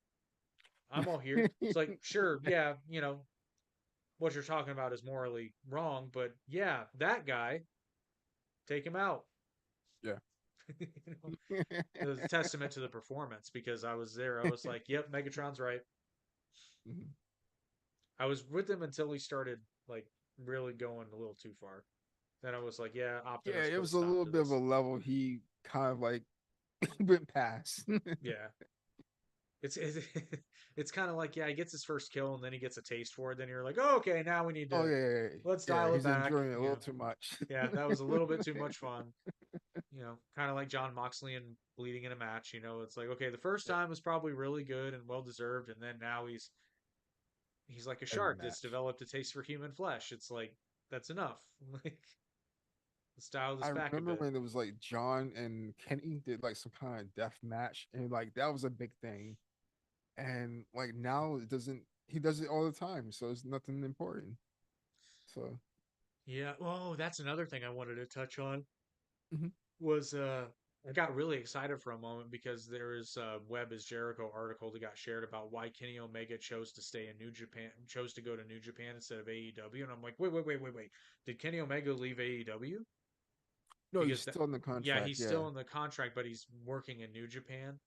I'm all here. It's like, sure, yeah, what you're talking about is morally wrong, but yeah, that guy, take him out. Yeah. you know, it was a testament to the performance because I was there. I was like, yep, Megatron's right. Mhm. I was with him until he started like really going a little too far. Then I was like, yeah, Yeah, Optimus it put a was a stop little to bit of a this. level he kind of like went past. Yeah. It's it's kind of like yeah, he gets his first kill and then he gets a taste for it. Then you're like, oh, okay, now we need Oh to yeah, yeah, let's yeah. Yeah, dial it he's back. enjoying it a little too much. Yeah, that was a little bit too much fun. Kind of like John Moxley and bleeding in a match. It's like okay, the first Yeah, time was probably really good and well deserved, and then now he's like a every shark that's match. developed a taste for human flesh. It's like that's enough. Like let's dial this I back a remember bit. when it was like John and Kenny did like some kind of death match, and like that was a big thing. And like now it doesn't. He does it all the time, so it's nothing important. So Yeah. Oh, that's another thing I wanted to touch on mhm. was I got really excited for a moment because there is a Web is Jericho article that got shared about why Kenny Omega chose to stay in New Japan, chose to go to New Japan instead of AEW, and I'm like, wait, wait, wait, wait, wait, did Kenny Omega leave AEW? No, he's because that still in the yeah, contract. he's Yeah. still in the contract, but he's working in New Japan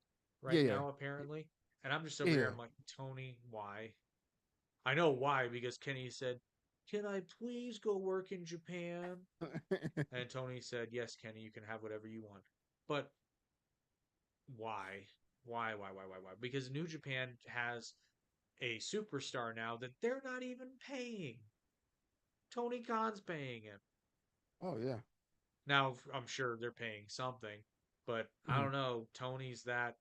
Yeah, right yeah. now apparently. And I'm just over here. Yeah. I'm like, Tony, why? I know why because Kenny said, "Can I please go work in Japan?" And Tony said, "Yes, Kenny, you can have whatever you want." But why? Why? Because New Japan has a superstar now that they're not even paying. Tony Khan's paying him. Oh yeah. Now, I'm sure they're paying something, but I Mhm. don't know. Tony's that.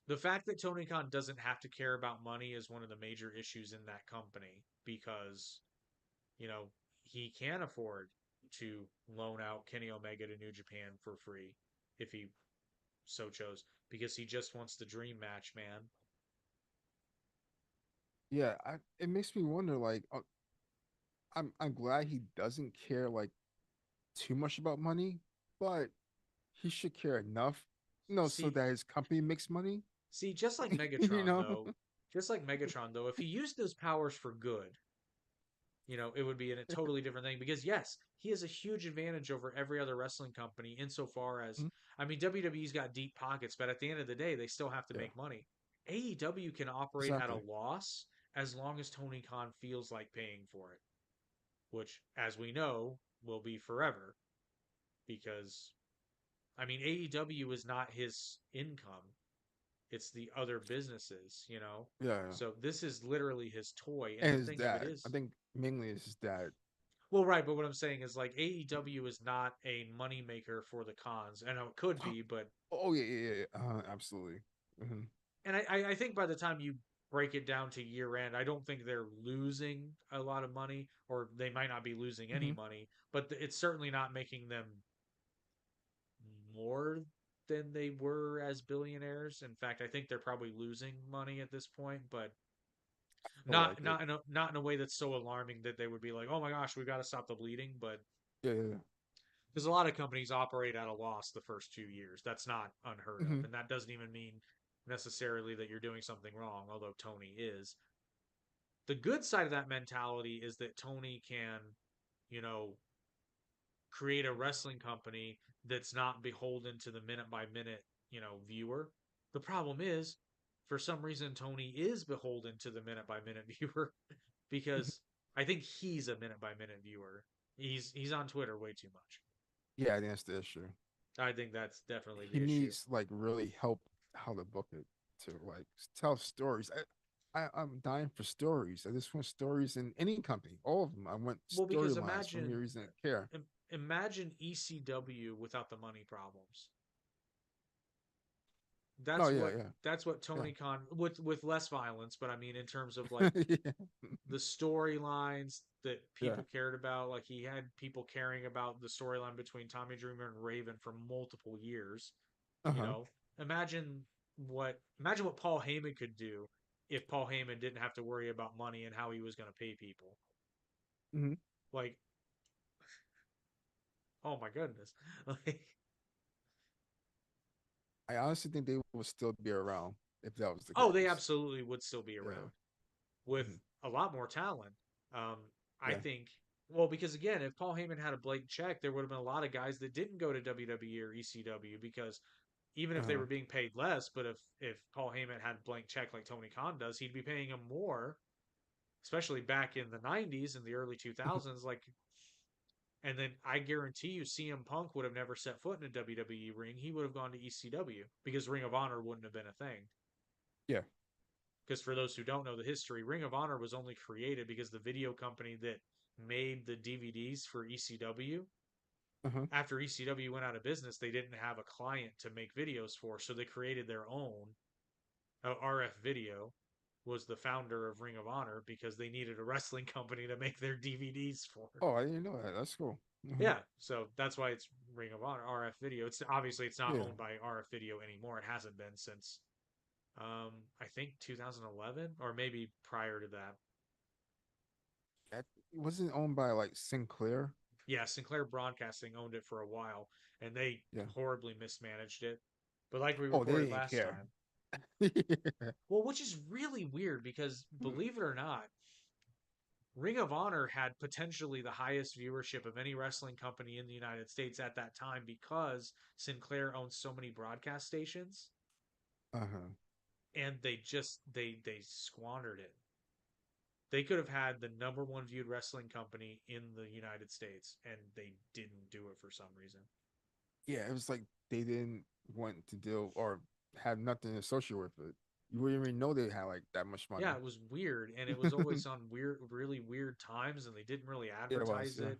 The fact that Tony Khan doesn't have to care about money is one of the major issues in that company because, you know, he can afford to loan out Kenny Omega to New Japan for free if he so chose because he just wants the dream match, man. Yeah, it makes me wonder like I'm glad he doesn't care like too much about money, but he should care enough, so See, that his company makes money. just like you Megatron know? though, if he used those powers for good, it would be a totally different thing because yes, he has a huge advantage over every other wrestling company insofar as Mhm. I mean WWE's got deep pockets, but at the end of the day, they still have to Yeah, make money. AEW can operate at a exactly. loss as long as Tony Khan feels like paying for it, which as we know will be forever because I mean AEW is not his income. It's the other businesses. Yeah, yeah. So this is literally his toy. And And the his thing of it dad. I is, think mainly it's his dad. well, right, but what I'm saying is like AEW is not a moneymaker for the cons. I know it could be, but Oh yeah, yeah, yeah. Absolutely. Hmm. and I think by the time you break it down to year end, I don't think they're losing a lot of money, or they might not be losing any Hmm. money, but it's certainly not making them more than they were as billionaires. In fact, I think they're probably losing money at this point, but Feel not like it. not in a way that's so alarming that they would be like, "Oh my gosh, we got to stop the bleeding." But Yeah, yeah, because a lot of companies operate at a loss the first 2 years, that's not unheard yeah. of, Hmm. and that doesn't even mean necessarily that you're doing something wrong. Although Tony is, the good side of that mentality is that Tony can, you know, create a wrestling company that's not beholden to the minute by minute, viewer. The problem is, for some reason, Tony is beholden to the minute by minute viewer because I think he's a minute by minute viewer. He's on Twitter way too much. Yeah, I think that's the issue. I think that's definitely He the issue. needs like really help how to book it to like tell stories. I'm dying for stories. I just want stories in any company, all of them. I want Well, because storylines for me reason to care. imagine ECW without the money problems. Oh That's yeah, what yeah, that's what yeah, Tony Khan with less violence, but I mean in terms of like yeah, the storylines that yeah. people cared about. Like he had people caring about the storyline between Tommy Dreamer and Raven for multiple years. Uh You huh. know, imagine what Paul Heyman could do if Paul Heyman didn't have to worry about money and how he was going to pay people. Hmm. Like, oh my goodness. Like, I honestly think they will still be around if that was the oh, they case. absolutely would still be Yeah. around with Hmm. a lot more talent. Um, I Yeah. think. Well, because again, if Paul Heyman had a blank check, there would have been a lot of guys that didn't go to WWE or ECW because even Uh if they huh. were being paid less, but if Paul Heyman had a blank check like Tony Khan does, he'd be paying him more, especially back in the '90s and the early 2000s. Like, and then I guarantee you, CM Punk would have never set foot in a WWE ring. He would have gone to ECW because Ring of Honor wouldn't have been a thing. Yeah. Because for those who don't know the history, Ring of Honor was only created because the video company that made the DVDs for ECW, Uh huh. after ECW went out of business, they didn't have a client to make videos for, so they created their own. RF Video was the founder of Ring of Honor because they needed a wrestling company to make their DVDs for. Oh, I didn't know that. That's cool. Hmm. Yeah, so that's why it's Ring of Honor RF Video. It's obviously it's not Yeah. owned by RF Video anymore. It hasn't been since I think 2011 or maybe prior to that. That wasn't owned by like Sinclair. Yeah, Sinclair Broadcasting owned it for a while and they Yeah. horribly mismanaged it. But like we Oh, they reported didn't last care. time, well, which is really weird because believe it or not, Ring of Honor had potentially the highest viewership of any wrestling company in the United States at that time because Sinclair owns so many broadcast stations, Uh-huh. and they squandered it. They could have had the number one viewed wrestling company in the United States, and they didn't do it for some reason. Yeah, it was like they didn't want to deal or have nothing associated with it. You wouldn't even know they had like that much Yeah, money. it was weird, and it was always on weird, really weird times, and they didn't really Yeah, it was. advertise Yeah. it.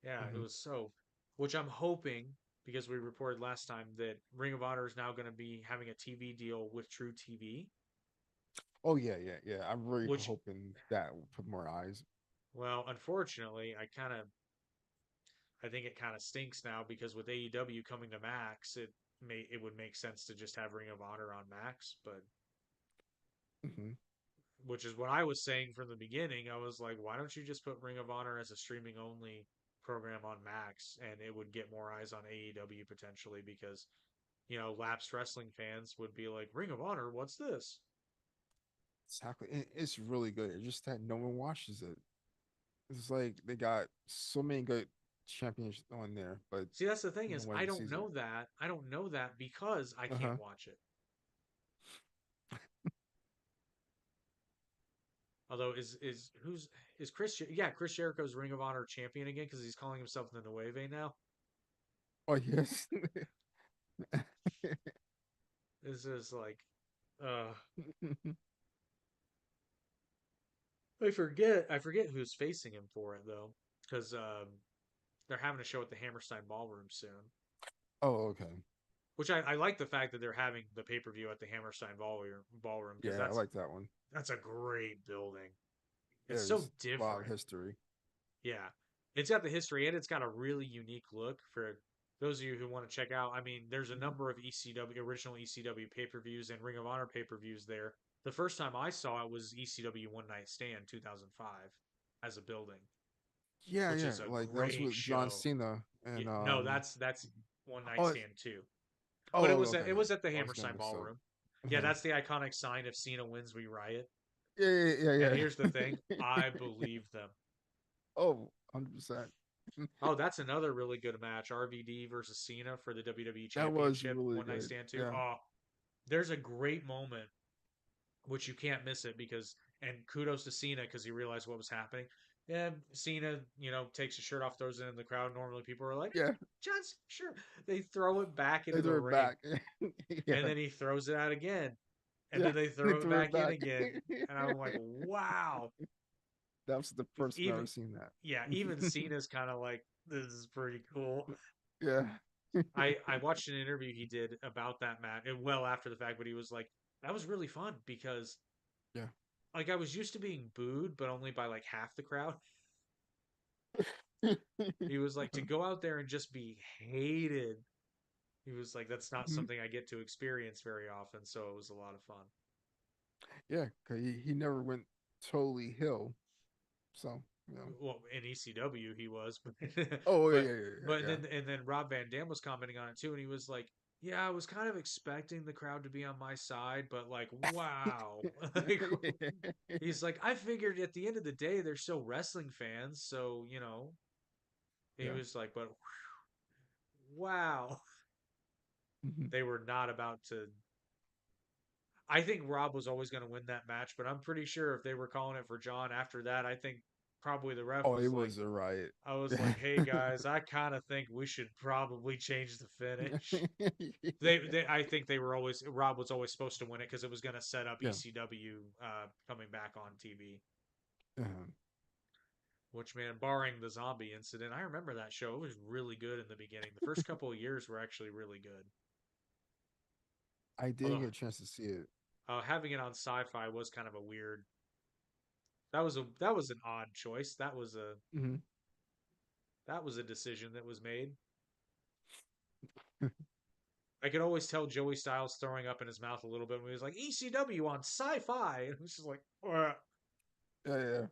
Yeah, it Hmm. was so. Which I'm hoping, because we reported last time that Ring of Honor is now going to be having a TV deal with True TV, Oh yeah, yeah, yeah. I'm really which, hoping that will put more eyes. well, unfortunately, I think it kind of stinks now because with AEW coming to Max, it would make sense to just have Ring of Honor on Max, but Hmm. which is what I was saying from the beginning. I was like, why don't you just put Ring of Honor as a streaming only program on Max, and it would get more eyes on AEW potentially because lapsed wrestling fans would be like, Ring of Honor, what's this? Exactly. It's really good. It's just that no one watches it. It's like they got so many good champions on there, but See, that's the thing no is one sees it. I don't know that because I can't Uh-huh. watch it. Although is Chris? Yeah, Chris Jericho's Ring of Honor champion again because he's calling himself the Nueve now. Oh yes. This is like, uh, I forget who's facing him for it though, because they're having a show at the Hammerstein Ballroom soon. Oh, okay. Which I like the fact that they're having the pay per view at the Hammerstein Ballroom because Yeah, I like that one. that's a great building. It's so There's a lot of different. history. Yeah, it's got the history and it's got a really unique look for those of you who want to check out. I mean, there's a Mhm. number of ECW original ECW pay per views and Ring of Honor pay per views there. The first time I saw it was ECW One Night Stand 2005 as a building, Yeah, which yeah. is a Like that was great with John show. Cena Yeah, and no, that's One Night oh Stand too, but oh okay. it was at the I was getting Hammerstein mixed up. Ballroom. Yeah, Uh-huh. that's the iconic sign if Cena wins, we riot. Yeah, yeah, And yeah, here's the thing, yeah. I believe them. Oh, 100%. Oh, that's another really good match. RVD versus Cena for the WWE That was Championship, really One Night good. Stand 2. Yeah. Oh, there's a great moment, which you can't miss it because, and kudos to Cena because he realized what was happening. Yeah, Cena, takes his shirt off, throws it in the crowd. Normally people are like, Yeah. John's sure. They throw it back They into the threw it ring, back. and Yeah. then he throws it out again, and Yeah. then they They throw it threw it back in back. again. And I'm like, wow. That was the first time I've Even, ever seen that. yeah, even Cena's kind of like, this is pretty cool. Yeah. I watched an interview he did about that match, well after the fact, but he was like, that was really fun because Yeah. like I was used to being booed, but only by like half the crowd. He was like to go out there and just be hated. He was like, that's not Mhm. something I get to experience very often, so it was a lot of fun. Yeah, because he never went totally hill. So, you know. Well, in ECW he was, Oh, yeah, but yeah, yeah, but yeah. and then Rob Van Dam was commenting on it too, and he was like, "Yeah, I was kind of expecting the crowd to be on my side, but like, wow, like, Yeah. he's like, I figured at the end of the day, they're still wrestling fans, so he Yeah. was like, but wow, Mhm. they were not about to. I think Rob was always going to win that match, but I'm pretty sure if they were calling it for John after that, I think probably the ref Oh, it was like, was a riot. I was like, hey guys, I kind of think we should probably change the finish. I think they were always Rob was always supposed to win it because it was going to set up Yeah. ECW coming back on TV. Uh-huh. Which, man, barring the zombie incident, I remember that show. It was really good in the beginning. The first couple of years were actually really good. I didn't Although get a chance to see it. having it on Sci-Fi was kind of a weird. That was an odd choice. Hmm. That was a decision that was made. I could always tell Joey Styles throwing up in his mouth a little bit when he was like ECW on Sci-Fi, and it was just like. Ugh. Yeah,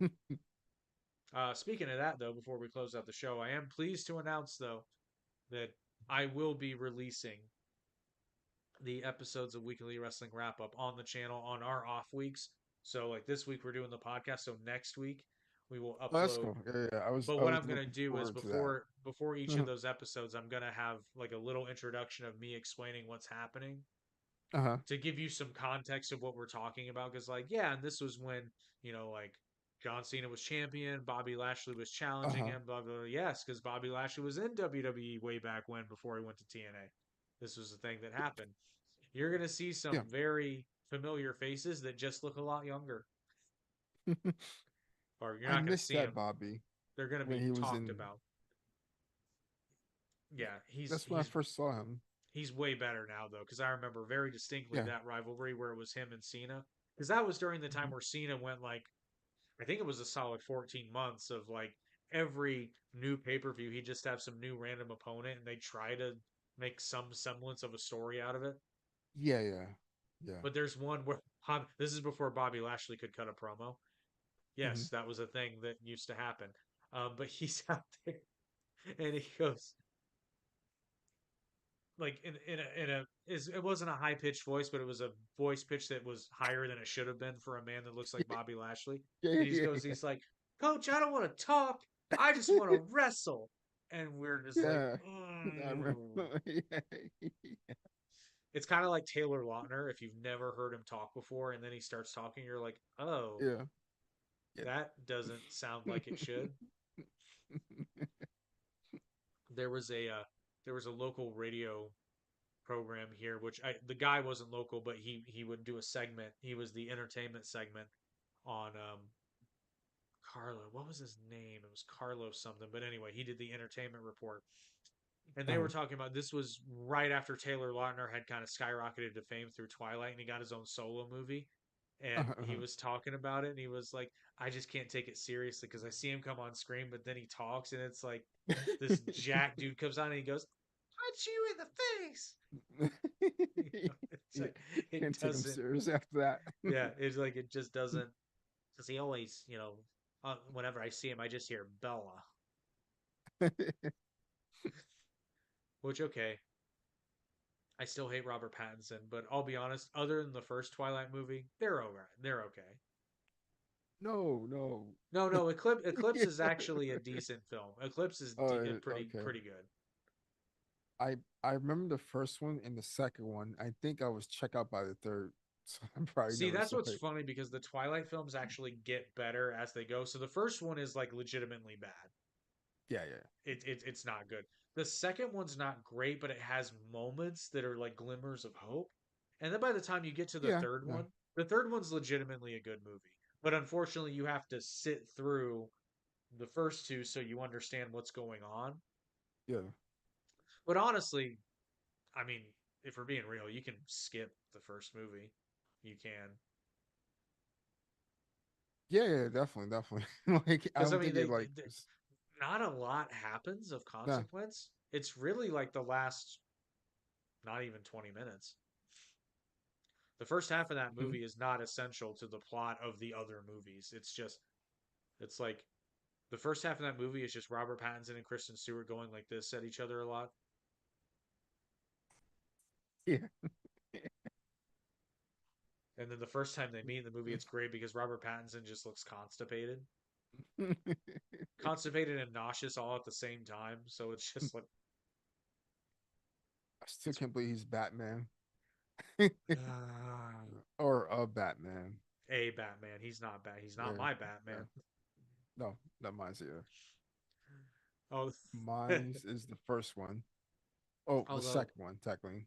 yeah. Speaking of that, though, before we close out the show, I am pleased to announce though that I will be releasing the episodes of Weekly Wrestling Wrap Up on the channel on our off weeks. So like this week we're doing the podcast. So next week we will Oh, that's upload. cool. Yeah, yeah. But I what was I'm gonna looking do is forward to that. before each of those episodes, I'm gonna have like a little introduction of me explaining what's happening Uh-huh. to give you some context of what we're talking about. Because like yeah, and this was when like John Cena was champion, Bobby Lashley was challenging Uh-huh. him, blah blah. Blah. Yes, because Bobby Lashley was in WWE way back when before he went to TNA. This was the thing that happened. You're gonna see some Yeah. very familiar faces that just look a lot younger, or you're I not gonna missed see that them. Bobby They're gonna when be he was talked in. about. Yeah, he's That's when I he's first saw him. he's way better now though, because I remember very distinctly Yeah. that rivalry where it was him and Cena, because that was during the time Mhm. where Cena went like I think it was a solid 14 months of like every new pay per view he just have some new random opponent and they try to make some semblance of a story out of it. Yeah, yeah, yeah. But there's one where this is before Bobby Lashley could cut a promo. Hmm. Yes, that was a thing that used to happen. But he's out there and he goes, like in a is it wasn't a high pitched voice, but it was a voice pitch that was higher than it should have been for a man that looks like Bobby Lashley. Yeah, And he yeah, goes, yeah, he's like, "Coach, I don't want to talk. I just want to wrestle." And we're just like, yeah. I remember. mm. Yeah, It's kind of like Taylor Lautner. If you've never heard him talk before, and then he starts talking, you're like, "Oh, yeah, yeah. that doesn't sound like it should." There was a local radio program here, which the guy wasn't local, but he would do a segment. He was the entertainment segment on Carlo. What was his name? It was Carlos something. But anyway, he did the entertainment report, and they were Uh-huh. talking about this was right after Taylor Lautner had kind of skyrocketed to fame through Twilight, and he got his own solo movie. And Uh-huh. he Uh-huh. was talking about it, and he was like, "I just can't take it seriously because I see him come on screen, but then he talks, and it's like this Jack dude comes on, and he goes, punch you in the face." It's Yeah. like it Can't take him doesn't. serious after Yeah, it's like it just doesn't. Because he always, whenever I see him, I just hear Bella. that. Which okay, I still hate Robert Pattinson, but I'll be honest. Other than the first Twilight movie, they're alright. They're okay. No, no. No, no, Eclipse is actually a decent film. Eclipse is pretty Okay. pretty good. I remember the first one and the second one. I think I was checked out by the third, so I probably See, never that's saw what's it. funny because the Twilight films actually get better as they go. So the first one is like legitimately bad. Yeah, yeah, It's not good. The second one's not great, but it has moments that are like glimmers of hope. And then by the time you get to yeah, yeah, the third one's legitimately a good movie. But unfortunately, you have to sit through the first two so you understand what's going on. yeah, But honestly, I mean, if we're being real, you can skip the first movie. You can. yeah, yeah. Definitely, definitely. Like I Because, I don't mean, think it not a lot happens of nah. consequence. It's really like the last, not even 20 minutes. The first half of that Mhm. movie is not essential to the plot of the other movies. It's like the first half of that movie is just Robert Pattinson and Kristen Stewart going like this at each other a lot. Yeah. And then the first time they meet in the movie, it's great because Robert Pattinson just looks constipated and nauseous all at the same time. So it's just like, I still it's can't believe he's Batman uh, or a Batman. a Batman. He's not bad. He's not Yeah, my yeah. Batman. No, not mine's either. Oh, Mine's is the first one. Oh, the although second one, technically.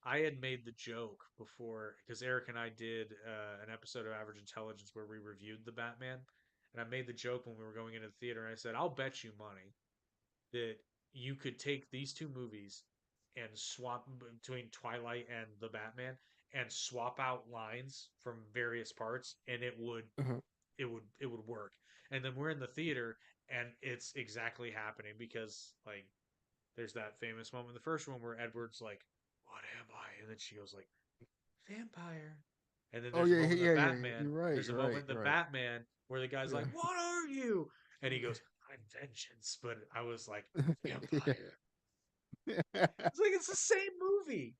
I had made the joke before because Eric and I did an episode of Average Intelligence where we reviewed the Batman, and I made the joke when we were going into the theater, and I said, "I'll bet you money that you could take these two movies and swap between Twilight and the Batman and swap out lines from various parts, and Uh-huh. it would work." And then we're in the theater, and it's exactly happening because like there's that famous moment in the first one where Edward's like, "What am I?" And then she goes like, "Vampire." And then Oh there's a yeah, moment in the yeah, yeah, yeah. Batman. You're right. There's a You're moment right. in the You're right. Batman where the guy's like, "What are you?" And he goes, "I'm vengeance." But I was like, Yeah. "Vampire." It's like it's the same movie.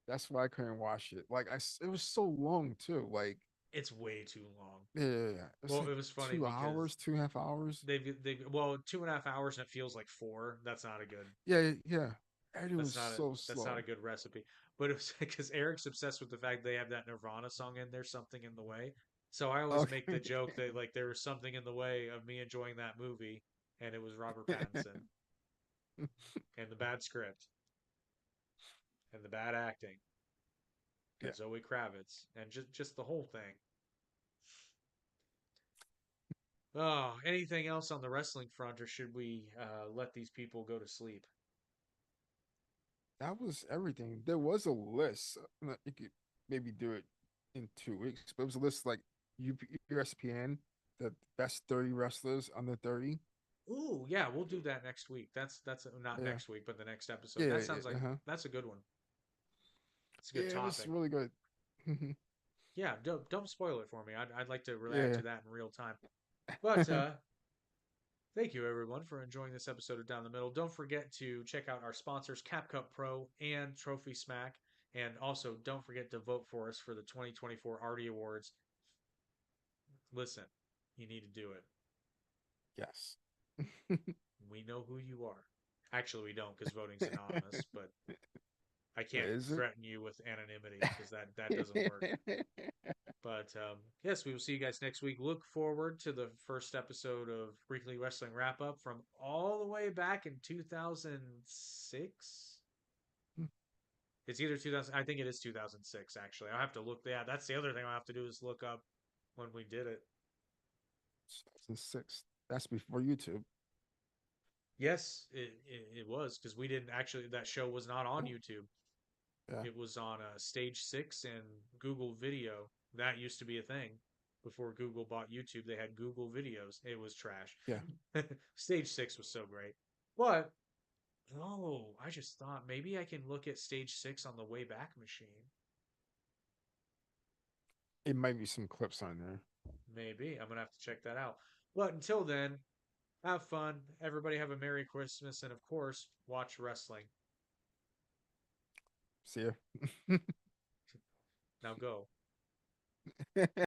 That's why I couldn't watch it. Like it was so long too. Like It's way too long. Yeah, yeah, yeah. It's Well, like it was funny 2 hours, because 2.5 hours. they well 2.5 hours and it feels like four. That's not a good. Yeah, yeah. And it was so That's not a slow. good recipe. But it was because Eric's obsessed with the fact they have that Nirvana song in there, "Something in the Way." So I always make the Okay. joke that like there was something in the way of me enjoying that movie, and it was Robert Pattinson and the bad script and the bad acting Yeah, and Zoe Kravitz and just the whole thing. Oh, anything else on the wrestling front, or should we let these people go to sleep? that was everything. There was a list. You could maybe do it in 2 weeks, but it was a list like ESPN, the best 30 wrestlers under 30. Ooh, yeah, we'll do that next week. That's not Yeah, next week, but the next episode. yeah, That sounds like uh-huh. that's a good one. It's a good Yeah, it was topic. really good. Yeah, don't spoil it for me. I'd like to react Yeah. to that in real time. But thank you everyone for enjoying this episode of Down the Middle. Don't forget to check out our sponsors, CapCut Pro and Trophy Smack, and also don't forget to vote for us for the 2024 Artie Awards. Listen, you need to do it. Yes. We know who you are. Actually, we don't because voting's anonymous, but I What can't is it? threaten you with anonymity because that doesn't work. But yes, we will see you guys next week. Look forward to the first episode of Weekly Wrestling Wrap Up from all the way back in 2006. It's either 2000, I think it is 2006, actually. I'll have to look. Yeah, that's the other thing I'll have to do is look up when we did it. 2006. That's before YouTube. Yes, it was because we didn't actually, that show was not on Oh, YouTube. yeah, It was on Stage 6 and Google Video. That used to be a thing. Before Google bought YouTube, they had Google Videos. It was trash. yeah. Stage 6 was so great. But, oh, I just thought maybe I can look at Stage 6 on the Wayback Machine. It might be some clips on there. Maybe. I'm going to have to check that out. But until then, have fun. Everybody have a Merry Christmas. And of course, watch wrestling. See ya. Now go.